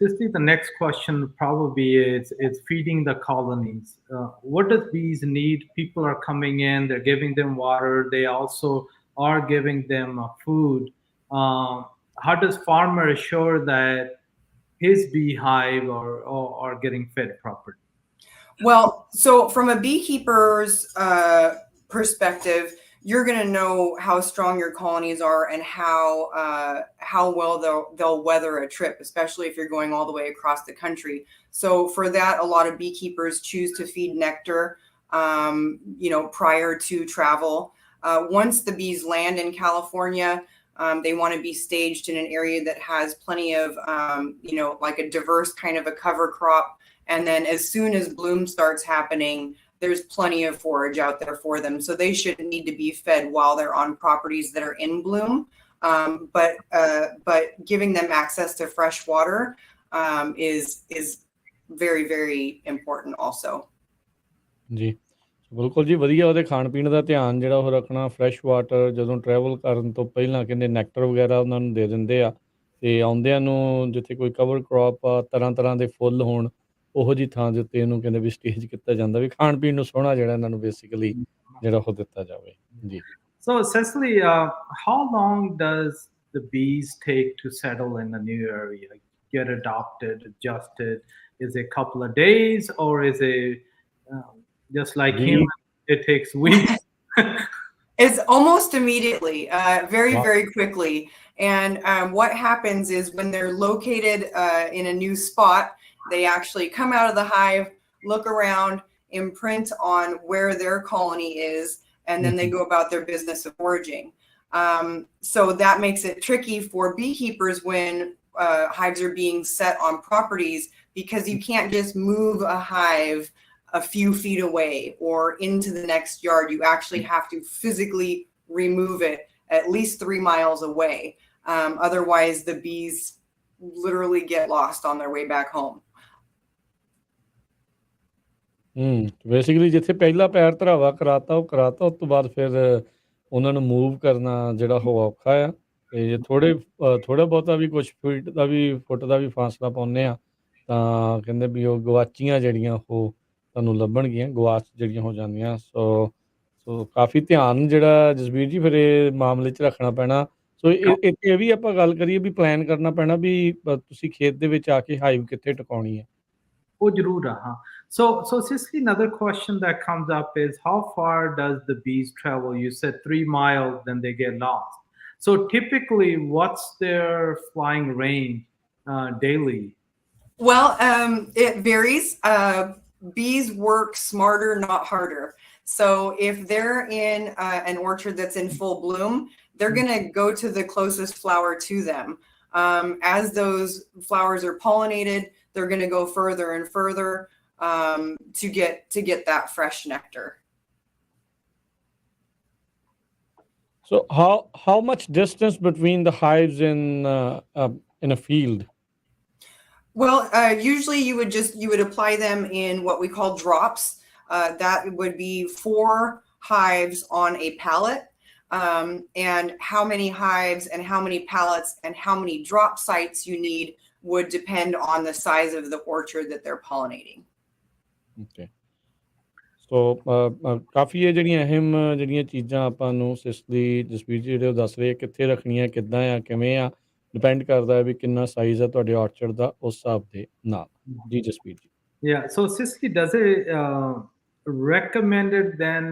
Cecily, the next question probably is feeding the colonies. What does bees need? People are coming in, they're giving them water. They also are giving them food. How does farmer assure that his beehive are getting fed properly? Well, so from a beekeeper's perspective, you're going to know how strong your colonies are and how well they'll weather a trip, especially if you're going all the way across the country. So for that, a lot of beekeepers choose to feed nectar, prior to travel. Once the bees land in California, they want to be staged in an area that has plenty of, like a diverse kind of a cover crop. And then as soon as bloom starts happening, there's plenty of forage out there for them. So they shouldn't need to be fed while they're on properties that are in bloom. But giving them access to fresh water is very, very important also. ਜੀ ਬਿਲਕੁਲ ਜੀ, ਵਧੀਆ ਉਹਦੇ ਖਾਣ ਪੀਣ ਦਾ ਧਿਆਨ ਜਿਹੜਾ ਉਹ ਰੱਖਣਾ। ਫਰੈਸ਼ ਵਾਟਰ ਜਦੋਂ ਟਰੈਵਲ ਕਰਨ ਤੋਂ ਪਹਿਲਾਂ ਕਹਿੰਦੇ ਨੈਕਟਰ ਵਗੈਰਾ ਉਹਨਾਂ ਨੂੰ ਦੇ ਦਿੰਦੇ ਆ। ਤੇ ਆਉਂਦਿਆਂ ਨੂੰ ਜਿੱਥੇ ਕੋਈ ਕਵਰ ਕ੍ਰੌਪ ਆ, ਤਰ੍ਹਾਂ ਦੇ ਫੁੱਲ ਹੋਣ, ਉਹੋ ਜਿਹੀ ਥਾਂ ਦੇ ਉੱਤੇ ਇਹਨੂੰ ਕਹਿੰਦੇ ਵੀ ਸਟੇਜ ਕੀਤਾ ਜਾਂਦਾ ਵੀ ਖਾਣ ਪੀਣ ਨੂੰ ਸੋਹਣਾ ਜਿਹੜਾ ਇਹਨਾਂ ਨੂੰ ਬੇਸਿਕਲੀ ਜਿਹੜਾ ਉਹ ਦਿੱਤਾ ਜਾਵੇ ਜੀ। So Cecily, how long does the bees take to settle in a new area, get adopted, adjusted? Is it a couple of days, or is it just like humans, it takes weeks? It's almost immediately, very quickly. And what happens is when they're located in a new spot, they actually come out of the hive, look around, imprint on where their colony is, and then they go about their business of foraging. So that makes it tricky for beekeepers when hives are being set on properties, because you can't just move a hive a few feet away or into the next yard. You actually have to physically remove it at least 3 miles away. Otherwise, the bees literally get lost on their way back home. Basically ਜਿੱਥੇ ਪਹਿਲਾ ਪੈਰ ਧਰਾਵਾ ਕਰਾਤਾ ਉਹ ਕਰਾਤਾ, ਉਸ ਤੋਂ ਬਾਅਦ ਫਿਰ ਉਹਨਾਂ ਨੂੰ ਮੂਵ ਕਰਨਾ ਜਿਹੜਾ ਉਹ ਔਖਾ ਆ। ਤੇ ਜੇ ਥੋੜਾ ਬਹੁਤਾ ਵੀ ਕੁਛ ਫੁੱਟ ਦਾ ਵੀ ਫਾਸਲਾ ਪਾਉਂਦੇ ਆ ਤਾਂ ਕਹਿੰਦੇ ਵੀ ਉਹ ਗਵਾਚੀਆਂ ਜਿਹੜੀਆਂ ਉਹ ਤੁਹਾਨੂੰ ਲੱਭਣਗੀਆਂ, ਗਵਾਚ ਜਿਹੜੀਆਂ ਹੋ ਜਾਂਦੀਆਂ। ਸੋ ਕਾਫੀ ਧਿਆਨ ਜਿਹੜਾ ਜਸਬੀਰ ਜੀ ਫਿਰ ਇਹ ਮਾਮਲੇ 'ਚ ਰੱਖਣਾ ਪੈਣਾ। ਸੋ ਇਹ ਵੀ ਆਪਾਂ ਗੱਲ ਕਰੀਏ ਵੀ ਪਲਾਨ ਕਰਨਾ ਪੈਣਾ ਵੀ ਤੁਸੀਂ ਖੇਤ ਦੇ ਵਿੱਚ ਆ ਕੇ ਹਾਈਵ ਕਿੱਥੇ ਟਿਕਾਉਣੀ ਹੈ। ਉਹ ਜ਼ਰੂਰ ਆ, ਹਾਂ। So Cecily, another question that comes up is, how far does the bees travel? You said 3 miles, then they get lost. So typically, what's their flying range daily? Well, it varies. Bees work smarter, not harder. So if they're in an orchard that's in full bloom, they're going to go to the closest flower to them. As those flowers are pollinated, they're going to go further and further to get that fresh nectar. So how much distance between the hives in a field? Well, usually you would apply them in what we call drops. That would be 4 hives on a pallet. And how many hives and how many pallets and how many drop sites you need would depend on the size of the orchard that they're pollinating. Okay. So ਕਾਫੀ ਇਹ ਜਿਹੜੀਆਂ ਅਹਿਮ ਜਿਹੜੀਆਂ ਚੀਜ਼ਾਂ ਆਪਾਂ ਨੂੰ Sicily Jasbir ਜੀ ਜਿਹੜੇ ਉਹ ਦੱਸ ਰਹੇ ਕਿੱਥੇ ਰੱਖਣੀਆਂ, ਕਿੱਦਾਂ ਆ, ਕਿਵੇਂ ਆ, ਡਿਪੈਂਡ ਕਰਦਾ ਹੈ ਵੀ ਕਿੰਨਾ ਸਾਈਜ਼ ਆ ਤੁਹਾਡੇ ਔਰਚਰਡ ਦਾ ਉਸ ਹਿਸਾਬ ਦੇ ਨਾਲ। ਜੀ ਜਸਬੀਰ ਜੀ। Yeah, so Cecily, does it recommended then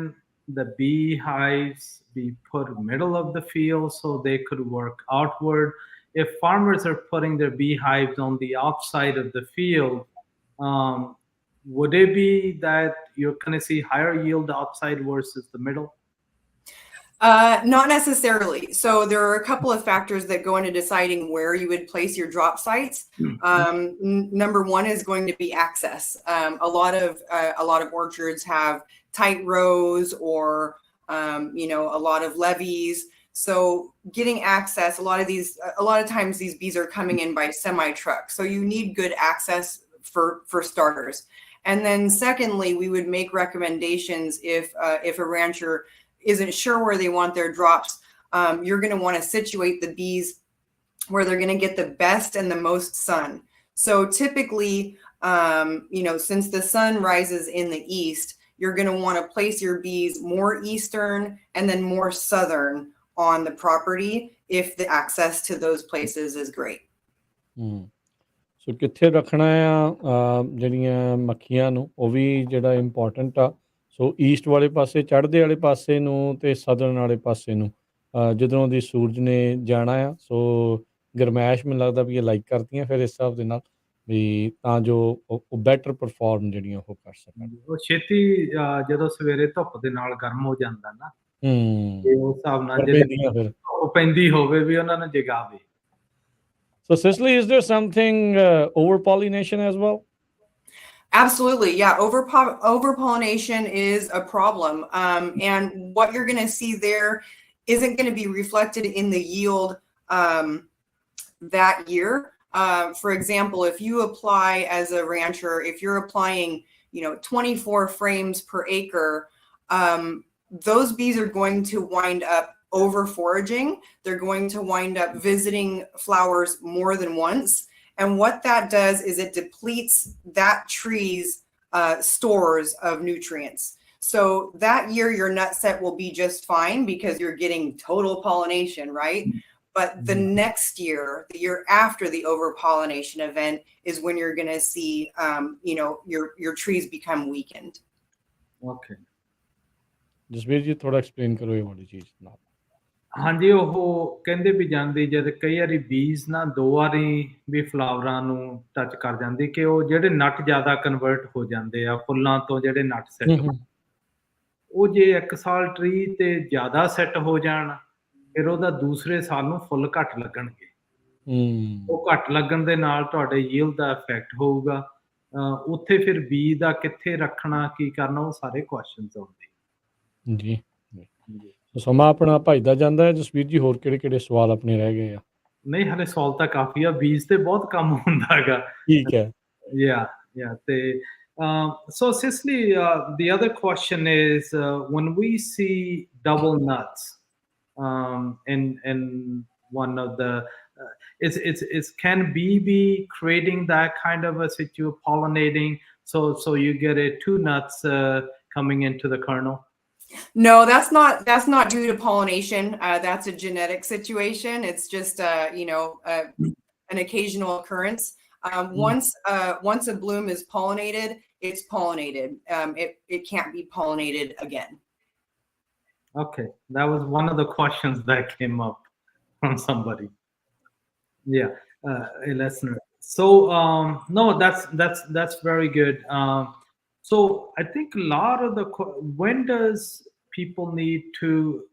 the beehives be put middle of the field so they could work outward? If farmers are putting their beehives on the outside of the field, would it be that you're going to see higher yield outside versus the middle? Not necessarily. So there are a couple of factors that go into deciding where you would place your drop sites. Number one is going to be access. A lot of orchards have tight rows or a lot of levees. So getting access, a lot of times these bees are coming in by semi truck. So you need good access for starters. And then secondly, we would make recommendations if a rancher isn't sure where they want their drops. You're going to want to situate the bees where they're going to get the best and the most sun. So typically, since the sun rises in the east, you're going to want to place your bees more eastern and then more southern on the property if the access to those places is great. ਸੋ ਕਿੱਥੇ ਰੱਖਣਾ ਆ ਜਿਹੜੀਆਂ ਮੱਖੀਆਂ ਨੂੰ, ਉਹ ਵੀ ਜਿਹੜਾ important ਆ। ਸੋ East ਵਾਲੇ ਪਾਸੇ, ਚੜ੍ਹਦੇ ਵਾਲੇ ਪਾਸੇ ਨੂੰ ਤੇ ਸਦਰਨ ਵਾਲੇ ਪਾਸੇ ਨੂੰ ਜਦੋਂ ਦੀ ਸੂਰਜ ਨੇ ਜਾਣਾ ਆ। ਸੋ ਗਰਮੈਸ਼ ਮੈਨੂੰ ਲੱਗਦਾ ਵੀ ਇਹ ਲਾਈਕ ਕਰਦੀਆਂ ਫਿਰ ਇਸ ਹਿਸਾਬ ਦੇ ਨਾਲ ਵੀ ਤਾਂ ਜੋ ਉਹ ਬੈਟਰ ਪਰਫਾਰਮ ਜਿਹੜੀਆਂ ਉਹ ਕਰ ਸਕਣ। ਉਹ ਛੇਤੀ ਜਦੋਂ ਸਵੇਰੇ ਧੁੱਪ ਦੇ ਨਾਲ ਗਰਮ ਹੋ ਜਾਂਦਾ ਨਾ, ਤੇ ਉਸ ਹਿਸਾਬ ਨਾਲ ਫਿਰ ਉਹ ਪੈਂਦੀ ਹੋਵੇ ਵੀ ਉਹਨਾਂ ਨੂੰ ਜਗਾਵੇ। So Cecily, is there something over-pollination as well? Absolutely. Yeah. Over-pollination is a problem. And what you're going to see there isn't going to be reflected in the yield that year. For example, if you apply as a rancher, if you're applying, 24 frames per acre, those bees are going to wind up over foraging. They're going to wind up visiting flowers more than once. And what that does is it depletes that tree's stores of nutrients. So that year, your nut set will be just fine because you're getting total pollination, right? But the next year, the year after the over-pollination event is when you're going to see, your trees become weakened. Okay. Jasbir ਜੀ ਥੋੜਾ explain ਕਰੋ ਇਹ ਵਾਲੀ ਚੀਜ਼ ਨਾਲ। ਹਾਂਜੀ, ਉਹ ਕਹਿੰਦੇ ਵੀ ਜਾਂਦੀ ਜਦ ਕਈ ਵਾਰੀ ਬੀਜ ਨਾ 2 ਵਾਰੀ ਵੀ ਫਲਾਵਰਾਂ ਨੂੰ ਟੱਚ ਕਰ ਜਾਂਦੀ ਕਿ ਉਹ ਜਿਹੜੇ ਨਟ ਜ਼ਿਆਦਾ ਕਨਵਰਟ ਹੋ ਜਾਂਦੇ ਆ ਫੁੱਲਾਂ ਤੋਂ, ਜਿਹੜੇ ਨਟ ਸੈੱਟ ਉਹ ਜੇ 1 ਸਾਲ ਟਰੀ ਤੇ ਜ਼ਿਆਦਾ ਸੈੱਟ ਹੋ ਜਾਣ ਫਿਰ ਉਹਦਾ ਦੂਸਰੇ ਸਾਲ ਨੂੰ ਫੁੱਲ ਘੱਟ ਲੱਗਣਗੇ। ਉਹ ਘੱਟ ਲੱਗਣ ਦੇ ਨਾਲ ਤੁਹਾਡੇ ਯੀਲਡ ਦਾ ਇਫੈਕਟ ਹੋਊਗਾ। ਉੱਥੇ ਫਿਰ ਬੀਜ ਦਾ ਕਿੱਥੇ ਰੱਖਣਾ, ਕੀ ਕਰਨਾ, ਉਹ ਸਾਰੇ ਕੁਐਸਚਨਸ ਆਉਂਦੇ। ਜੀ ਸਮਾਂ ਆਪਣਾ ਭੱਜਦਾ ਜਾਂਦਾ ਹੈ। ਜਸਬੀਰ ਜੀ ਹੋਰ ਕਿਹੜੇ ਸਵਾਲ ਆਪਣੇ ਰਹਿ ਗਏ ਆ? ਨਹੀਂ, ਹਲੇ ਸਵਾਲ ਤਾਂ ਕਾਫੀ ਆ, ਬੀਜ ਤੇ ਬਹੁਤ ਕੰਮ ਹੁੰਦਾ ਹੈਗਾ। ਠੀਕ ਹੈ। ਯਾ ਤੇ So Cecily, the other question is when we see double nuts in one of the it's can bee be creating that kind of a situation, pollinating, so you get two nuts coming into the kernel? No, that's not due to pollination. That's a genetic situation. It's just an occasional occurrence. Once a bloom is pollinated, it's pollinated. It can't be pollinated again. Okay, that was one of the questions that came up from somebody. Yeah, a listener. So no, that's very good. So I think a lot of when does people need to,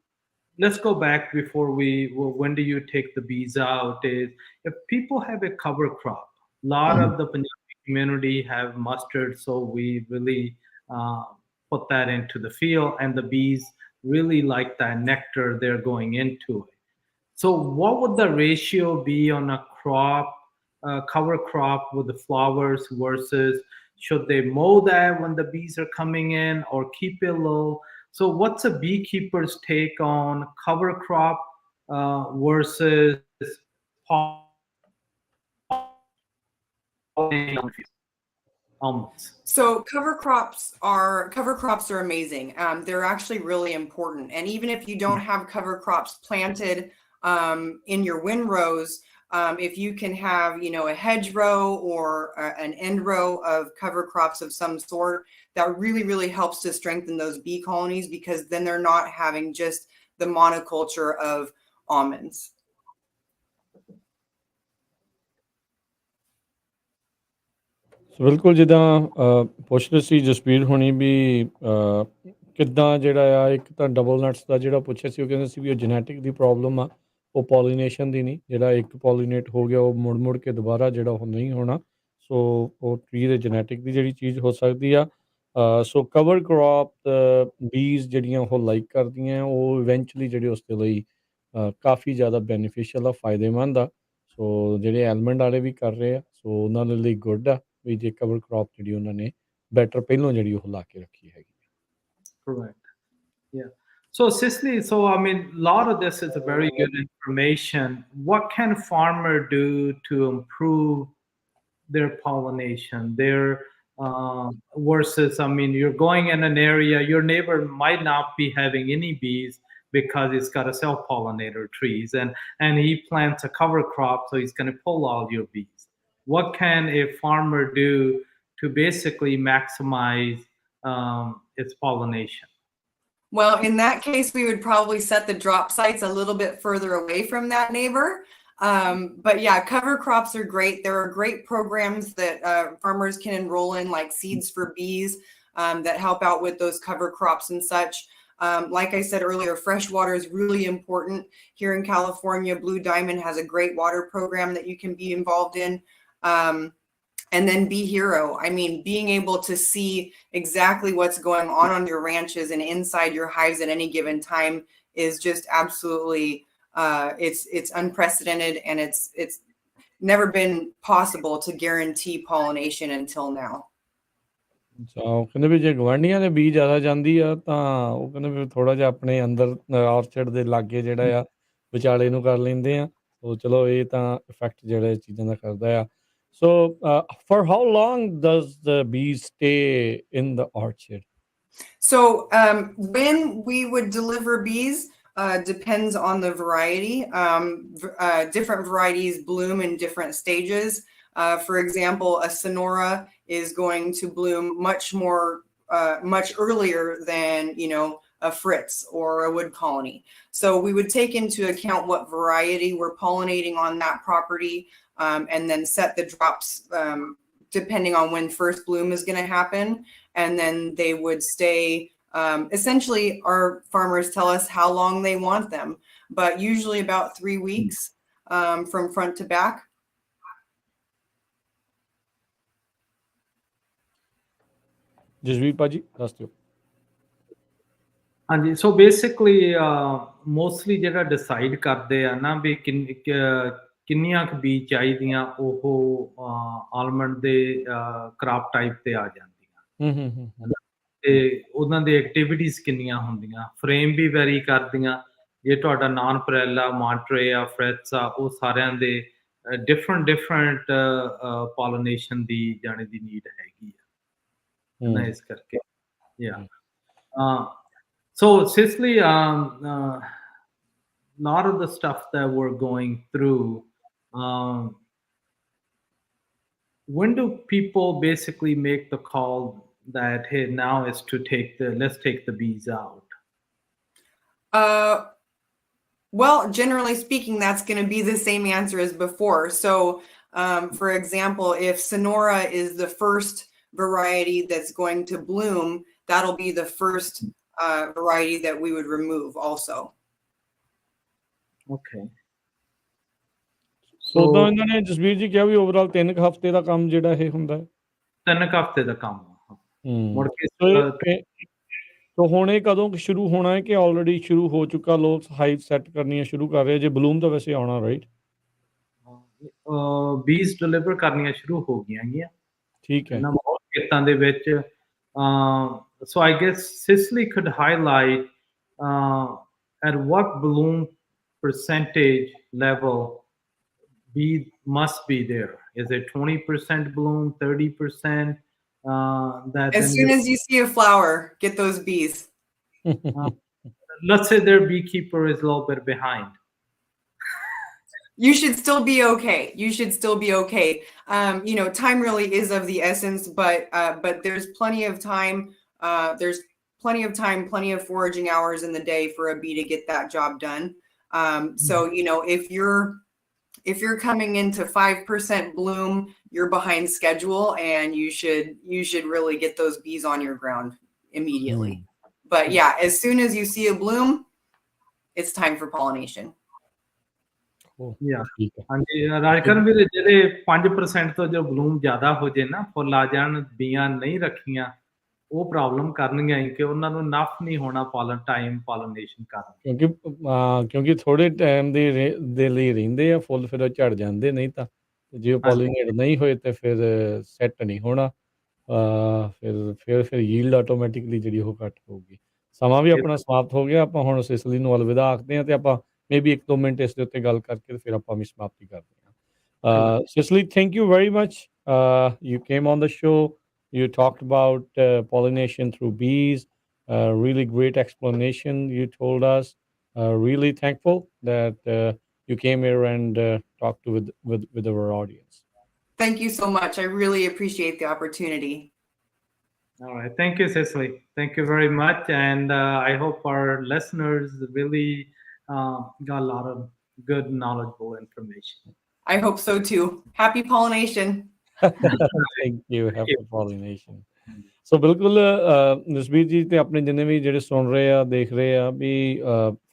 let's go back before when do you take the bees out, is if people have a cover crop. A lot of the Punjabi community have mustard, so we really put that into the field, and the bees really like that nectar they're going into it. So what would the ratio be on a crop, cover crop with the flowers versus should they mow that when the bees are coming in or keep it low? So what's a beekeeper's take on cover crop versus almonds? So cover crops are amazing. They're actually really important. And even if you don't have cover crops planted in your windrows, if you can have, a hedgerow or an end row of cover crops of some sort, that really, really helps to strengthen those bee colonies, because then they're not having just the monoculture of almonds. ਬਿਲਕੁਲ ਜਿੱਦਾਂ ਪੁੱਛ ਰਹੇ ਸੀ ਜਸਬੀਰ ਹੋਣੀ ਵੀ ਕਿੱਦਾਂ ਜਿਹੜਾ ਆ ਇੱਕ ਤਾਂ ਡਬਲ ਨਟਸ ਦਾ ਜਿਹੜਾ ਪੁੱਛਿਆ ਸੀ ਉਹ ਕਹਿੰਦੇ ਸੀ ਵੀ ਉਹ ਜੈਨੇਟਿਕ ਦੀ ਪ੍ਰੋਬਲਮ ਆ, ਉਹ ਪੋਲੀਨੇਸ਼ਨ ਦੀ ਨਹੀਂ। ਜਿਹੜਾ ਇੱਕ ਪੋਲੀਨੇਟ ਹੋ ਗਿਆ ਉਹ ਮੁੜ ਕੇ ਦੁਬਾਰਾ ਜਿਹੜਾ ਉਹ ਨਹੀਂ ਹੋਣਾ। ਸੋ ਉਹ ਟਰੀ ਦੇ ਜੈਨੇਟਿਕ ਦੀ ਜਿਹੜੀ ਚੀਜ਼ ਹੋ ਸਕਦੀ ਆ। ਸੋ ਕਵਰ ਕ੍ਰੌਪ ਬੀਜ਼ ਜਿਹੜੀਆਂ ਉਹ ਲਾਈਕ ਕਰਦੀਆਂ ਉਹ ਇਵੈਂਚੁਅਲੀ ਜਿਹੜੇ ਉਸ ਦੇ ਲਈ ਕਾਫੀ ਜ਼ਿਆਦਾ ਬੈਨੀਫਿਸ਼ੀਅਲ ਆ, ਫਾਇਦੇਮੰਦ ਆ। ਸੋ ਜਿਹੜੇ ਐਲਮੰਡ ਵਾਲੇ ਵੀ ਕਰ ਰਹੇ ਆ, ਸੋ ਉਹਨਾਂ ਦੇ ਲਈ ਗੁੱਡ ਆ ਵੀ ਜੇ ਕਵਰ ਕ੍ਰੌਪ ਜਿਹੜੀ ਉਹਨਾਂ ਨੇ ਬੈਟਰ ਪਹਿਲੋਂ ਜਿਹੜੀ ਉਹ ਲਾ ਕੇ ਰੱਖੀ ਹੈਗੀ। Correct. Yeah. So Cecily, so I mean, a lot of this is a very good information. What can farmer do to improve their pollination? Versus, I mean, you're going in an area, your neighbor might not be having any bees because it's got a self-pollinator trees, and he plants a cover crop, so he's going to pull all your bees. What can a farmer do to basically maximize its pollination? Well, in that case, we would probably set the drop sites a little bit further away from that neighbor. But yeah, cover crops are great. There are great programs that farmers can enroll in, like Seeds for Bees, that help out with those cover crops and such. Like I said earlier, fresh water is really important. Here in California, Blue Diamond has a great water program that you can be involved in. And then Bee Hero. I mean, being able to see exactly what's going on your ranches and inside your hives at any given time is just absolutely, it's unprecedented, and it's never been possible to guarantee pollination until now. ਉਹ ਕਹਿੰਦੇ ਵੀ ਜੇ ਗਵਾਂਢੀਆਂ ਦੇ ਬੀਜ ਜ਼ਿਆਦਾ ਜਾਂਦੀ ਆ ਤਾਂ ਉਹ ਕਹਿੰਦੇ ਵੀ ਥੋੜਾ ਜਿਹਾ ਆਪਣੇ ਅੰਦਰ ਆਰਚਰਡ ਦੇ ਲਾਗੇ ਜਿਹੜਾ ਆ ਵਿਚਾਲੇ ਨੂੰ ਕਰ ਲੈਂਦੇ ਆ। ਸੋ ਚਲੋ ਇਹ ਤਾਂ ਇਫੈਕਟ ਜਿਹੜਾ ਇਹ ਚੀਜ਼ਾਂ ਦਾ ਕਰਦਾ ਆ। So for how long does the bees stay in the orchard? So when we would deliver bees depends on the variety. Different varieties bloom in different stages. For example, a Sonora is going to bloom much earlier than, a Fritz or a wood colony. So we would take into account what variety we're pollinating on that property, and then set the drops depending on when first bloom is going to happen. And then they would stay, essentially our farmers tell us how long they want them, but usually about 3 weeks from front to back. Jasbir Paji, ਦੱਸ ਦਿਓ। ਹਾਂਜੀ, so basically mostly ਜਿਹੜਾ decide ਕਰਦੇ ਆ ਨਾ ਵੀ ਕਿੰਨੀਆਂ ਕੁ ਬੀਜ ਚਾਹੀਦੀਆਂ, ਉਹ ਆਲਮੰਡ ਦੇ ਕ੍ਰਾਪ ਟਾਈਪ ਤੇ ਆ ਜਾਂਦੀਆਂ। ਤੇ ਉਹਨਾਂ ਦੀ ਐਕਟੀਵਿਟੀਜ਼ ਕਿੰਨੀਆਂ ਹੁੰਦੀਆਂ, ਫਰੇਮ ਵੀ ਵੈਰੀ ਕਰਦੀਆਂ। ਜੇ ਤੁਹਾਡਾ ਨਾਨ ਪ੍ਰੈਲਾ, ਮਾਂਟਰੇ ਆ, ਫਰੈਟਸ ਆ, ਉਹ ਸਾਰਿਆਂ ਦੇ ਡਿਫਰੈਂਟ ਪੋਲੀਨੇਸ਼ਨ ਦੀ ਜਾਣੇ ਦੀ ਨੀਡ ਹੈਗੀ ਆ ਨਾ, ਇਸ ਕਰਕੇ so Cecily, lot of the stuff that we're going through, when do people basically make the call that, hey, now is to let's take the bees out? Well, generally speaking, that's going to be the same answer as before. So, for example, if Sonora is the first variety that's going to bloom, that'll be the first variety that we would remove also. Okay. So ਤਾਂ ਇਹਨਾਂ ਨੇ ਜਸਬੀਰ ਜੀ ਕਿਹਾ ਵੀ overall 3 ਹਫ਼ਤੇ ਦਾ ਕੰਮ ਜਿਹੜਾ ਇਹ ਹੁੰਦਾ ਹੈ। 3 ਹਫ਼ਤੇ ਦਾ ਕੰਮ ਮੁੜ ਕੇ ਤਾਂ ਹੁਣ ਇਹ ਕਦੋਂ ਸ਼ੁਰੂ ਹੋਣਾ ਹੈ ਕਿ ਆਲਰੇਡੀ ਸ਼ੁਰੂ ਹੋ ਚੁੱਕਾ, ਲੋਕ ਹਾਈਵ ਸੈੱਟ ਕਰਨੀਆਂ ਸ਼ੁਰੂ ਕਰ ਰਹੇ, ਜੇ ਬਲੂਮ ਤਾਂ ਵੈਸੇ ਆਉਣਾ, ਰਾਈਟ? ਬੀਜ਼ ਡਿਲੀਵਰ ਕਰਨੀਆਂ ਸ਼ੁਰੂ ਹੋ ਗਈਆਂ ਹੈਗੀਆਂ, ਠੀਕ ਹੈ, ਬਹੁਤ ਖੇਤਾਂ ਦੇ ਵਿੱਚ। So I guess Cecily could highlight at what bloom percentage level bee must be there. Is it 20% bloom, 30%? As soon as you see a flower, get those bees. Let's say their beekeeper is a little bit behind. You should still be okay. You should still be okay. You know, time really is of the essence, but there's plenty of time. There's plenty of time, plenty of foraging hours in the day for a bee to get that job done. So, you know, if you're coming into 5% bloom, you're behind schedule, and you should really get those bees on your ground immediately. But yeah, as soon as you see a bloom, it's time for pollination. ਹਾਂਜੀ ਰਾਜਕਰਨਵੀਰ, ਜਿਹੜੇ 5% ਤੋਂ ਜੋ bloom ਜ਼ਿਆਦਾ ਹੋ ਜੇ ਨਾ, ਫੁੱਲ ਆ ਜਾਣ, ਬੀਆਂ ਨਹੀਂ ਰੱਖੀਆਂ, ਉਹ ਪ੍ਰੋਬਲਮ ਕਰਨਗੀਆਂ ਕਿ ਉਹਨਾਂ ਨੂੰ ਨਫ ਨਹੀਂ ਹੋਣਾ ਪੋਲੀਨੇਸ਼ਨ ਕਰਨ, ਕਿਉਂਕਿ ਥੋੜੇ ਟਾਈਮ ਦੇ ਲਈ ਰਹਿੰਦੇ ਆ ਫੁੱਲ, ਫਿਰ ਝੜ ਜਾਂਦੇ, ਨਹੀਂ ਤਾਂ ਜੇ ਉਹ ਪੋਲੀਨੇਟ ਨਹੀਂ ਹੋਏ ਤੇ ਫਿਰ ਸੈੱਟ ਨਹੀਂ ਹੋਣਾ, ਫਿਰ ਯੀਲਡ ਆਟੋਮੈਟਿਕਲੀ ਜਿਹੜੀ ਉਹ ਘੱਟ ਹੋਊਗੀ। ਸਮਾਂ ਵੀ ਆਪਣਾ ਸਮਾਪਤ ਹੋ ਗਿਆ, ਆਪਾਂ ਹੁਣ ਸਿਸਲੀ ਨੂੰ ਅਲਵਿਦਾ ਆਖਦੇ ਹਾਂ, ਤੇ ਆਪਾਂ ਮੇਬੀ 1-2 ਮਿੰਟ ਇਸ ਦੇ ਉੱਤੇ ਗੱਲ ਕਰਕੇ ਫਿਰ ਆਪਾਂ ਵੀ ਸਮਾਪਤੀ ਕਰਦੇ ਹਾਂ। Cecily, thank you very much. You came on the show. You talked about pollination through bees. Really great explanation you told us. Really thankful that you came here and talked with our audience. Thank you so much. I really appreciate the opportunity. All right. Thank you, Cecily. Thank you very much. And I hope our listeners really got a lot of good, knowledgeable information. I hope so too. Happy pollination. Thank you. Happy pollination. So ਬਿਲਕੁਲ ਜਸਬੀਰ ਜੀ ਤੇ ਆਪਣੇ ਜਿੰਨੇ ਵੀ ਜਿਹੜੇ ਸੁਣ ਰਹੇ ਆ, ਦੇਖ ਰਹੇ ਆ, ਵੀ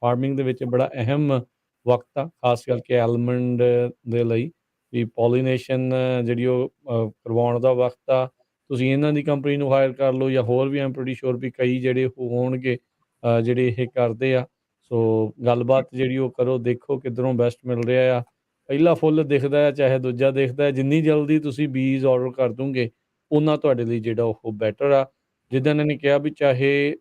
ਫਾਰਮਿੰਗ ਦੇ ਵਿੱਚ ਬੜਾ ਅਹਿਮ ਵਕਤ ਆ, ਖਾਸ ਕਰਕੇ ਐਲਮੰਡ ਦੇ ਲਈ, ਵੀ ਪੋਲੀਨੇਸ਼ਨ ਜਿਹੜੀ ਉਹ ਕਰਵਾਉਣ ਦਾ ਵਕਤ ਆ। ਤੁਸੀਂ ਇਹਨਾਂ ਦੀ ਕੰਪਨੀ ਨੂੰ ਹਾਇਰ ਕਰ ਲਓ, ਜਾਂ ਹੋਰ ਵੀ ਆਮ ਪ੍ਰੀਟੀ ਸ਼ੋਰ ਵੀ ਕਈ ਜਿਹੜੇ ਹੋਣਗੇ ਜਿਹੜੇ ਇਹ ਕਰਦੇ ਆ। ਸੋ ਗੱਲਬਾਤ ਜਿਹੜੀ ਉਹ ਕਰੋ, ਦੇਖੋ ਕਿੱਧਰੋਂ ਬੈਸਟ ਮਿਲ ਰਿਹਾ ਆ। ਪਹਿਲਾ ਫੁੱਲ ਦਿਖਦਾ ਹੈ, ਚਾਹੇ ਦੂਜਾ ਦਿਖਦਾ ਹੈ, ਜਿੰਨੀ ਜਲਦੀ ਤੁਸੀਂ ਬੀਜ਼ ਆਰਡਰ ਕਰ ਦੂੰਗੇ ਉਹਨਾਂ ਤੁਹਾਡੇ ਲਈ ਜਿਹੜਾ ਉਹ ਬੈਟਰ ਆ। ਜਿੱਦਾਂ ਇਹਨਾਂ ਨੇ ਕਿਹਾ ਵੀ ਚਾਹੇ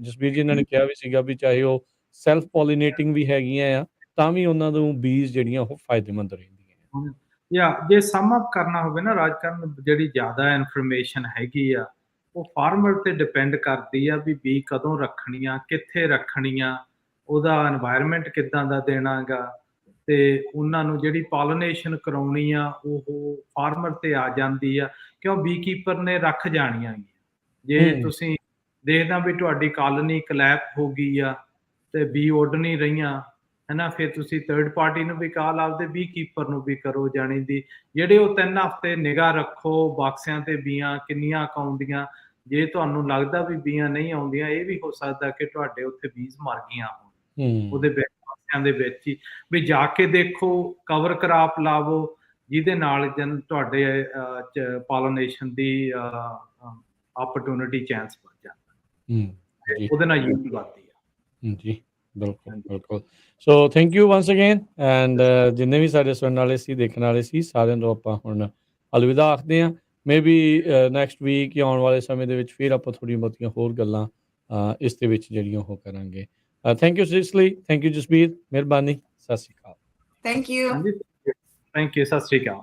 ਜਸਬੀਰ ਜੀ ਇਹਨਾਂ ਨੇ ਕਿਹਾ ਵੀ ਸੀਗਾ ਵੀ ਚਾਹੇ ਉਹ ਸੈਲਫ ਪੋਲੀਨੇਟਿੰਗ ਵੀ ਹੈਗੀਆਂ ਆ, ਤਾਂ ਵੀ ਉਹਨਾਂ ਨੂੰ ਬੀਜ਼ ਜਿਹੜੀਆਂ ਉਹ ਫਾਇਦੇਮੰਦ ਰਹਿੰਦੀਆਂ। ਜੇ ਸਮ ਅਪ ਕਰਨਾ ਹੋਵੇ ਨਾ ਰਾਜਕਰਨ, ਜਿਹੜੀ ਜ਼ਿਆਦਾ ਇਨਫੋਰਮੇਸ਼ਨ ਹੈਗੀ ਆ, ਉਹ ਫਾਰਮਰ ਤੇ ਡਿਪੈਂਡ ਕਰਦੀ ਆ ਵੀ ਬੀ ਕਦੋਂ ਰੱਖਣੀਆਂ, ਕਿੱਥੇ ਰੱਖਣੀਆਂ, ਉਹਦਾ এনवायरमेंट ਕਿੱਦਾਂ ਦਾ ਦੇਣਾਗਾ, ਤੇ ਉਹਨਾਂ ਨੂੰ ਜਿਹੜੀ ਪੋਲੀਨੇਸ਼ਨ ਕਰਾਉਣੀ ਆ ਉਹ ਫਾਰਮਰ ਤੇ ਆ ਜਾਂਦੀ ਆ, ਕਿਉਂ ਬੀਕੀਪਰ ਨੇ ਰੱਖ ਜਾਣੀਆਂ। ਜੇ ਤੁਸੀਂ ਦੇਖਦਾ ਵੀ ਤੁਹਾਡੀ ਕਾਲੋਨੀ ਕਲੈਪ ਹੋ ਗਈ ਆ ਤੇ ਬੀ ਉੱਡ ਨਹੀਂ ਰਹੀਆਂ, ਹੈ ਨਾ, ਫਿਰ ਤੁਸੀਂ ਥਰਡ ਪਾਰਟੀ ਨੂੰ ਵੀ ਕਾਲ, ਆਪਦੇ ਬੀਕੀਪਰ ਨੂੰ ਵੀ ਕਰੋ ਜਾਣੀ ਦੀ, ਜਿਹੜੇ ਉਹ 3 ਹਫ਼ਤੇ ਨਿਗਾਹ ਰੱਖੋ ਬਾਕਸਿਆਂ ਤੇ ਬੀਆਂ ਕਿੰਨੀਆਂ ਆਉਂਦੀਆਂ। ਜੇ ਤੁਹਾਨੂੰ ਲੱਗਦਾ ਵੀ ਬੀਆਂ ਨਹੀਂ ਆਉਂਦੀਆਂ, ਇਹ ਵੀ ਹੋ ਸਕਦਾ ਕਿ ਤੁਹਾਡੇ ਉੱਥੇ ਬੀਜ਼ ਮਰ ਗਈਆਂ ਹੋਣ ਉਹਦੇ ਵਿੱਚ, ਬਾਕਸਿਆਂ ਦੇ ਵਿੱਚ ਹੀ। ਵੀ ਜਾ ਕੇ ਦੇਖੋ, ਕਵਰ ਕਰਾਪ ਲਾਵੋ, ਜਿਹਦੇ ਨਾਲ ਤੁਹਾਡੇ ਪੋਲੀਨੇਸ਼ਨ ਦੀ opportunity ਚਾਂਸ ਵੱਧ ਜਾਂਦਾ, ਉਹਦੇ ਨਾਲ ਯੂਜ਼ ਵੱਧਦੀ ਆ। ਜੀ ਬਿਲਕੁਲ। So thank you once again, and ਜਿੰਨੇ ਵੀ ਸਾਡੇ ਸੁਣਨ ਵਾਲੇ ਸੀ, ਦੇਖਣ ਵਾਲੇ ਸੀ, ਸਾਰਿਆਂ ਨੂੰ ਆਪਾਂ ਹੁਣ ਅਲਵਿਦਾ ਆਖਦੇ ਹਾਂ। ਮੇਬੀ ਨੈਕਸਟ ਵੀਕ ਜਾਂ ਆਉਣ ਵਾਲੇ ਸਮੇਂ ਦੇ ਵਿੱਚ ਫਿਰ ਆਪਾਂ ਥੋੜ੍ਹੀਆਂ ਬਹੁਤੀਆਂ ਹੋਰ ਗੱਲਾਂ ਇਸ ਦੇ ਵਿੱਚ ਜਿਹੜੀਆਂ ਉਹ ਕਰਾਂਗੇ। Thank you Cecily, thank you Jasbir, ਮਿਹਰਬਾਨੀ, ਸਤਿ ਸ਼੍ਰੀ ਅਕਾਲ। Thank you. ਹਾਂਜੀ, ਥੈਂਕ ਯੂ, ਸਤਿ ਸ਼੍ਰੀ ਅਕਾਲ।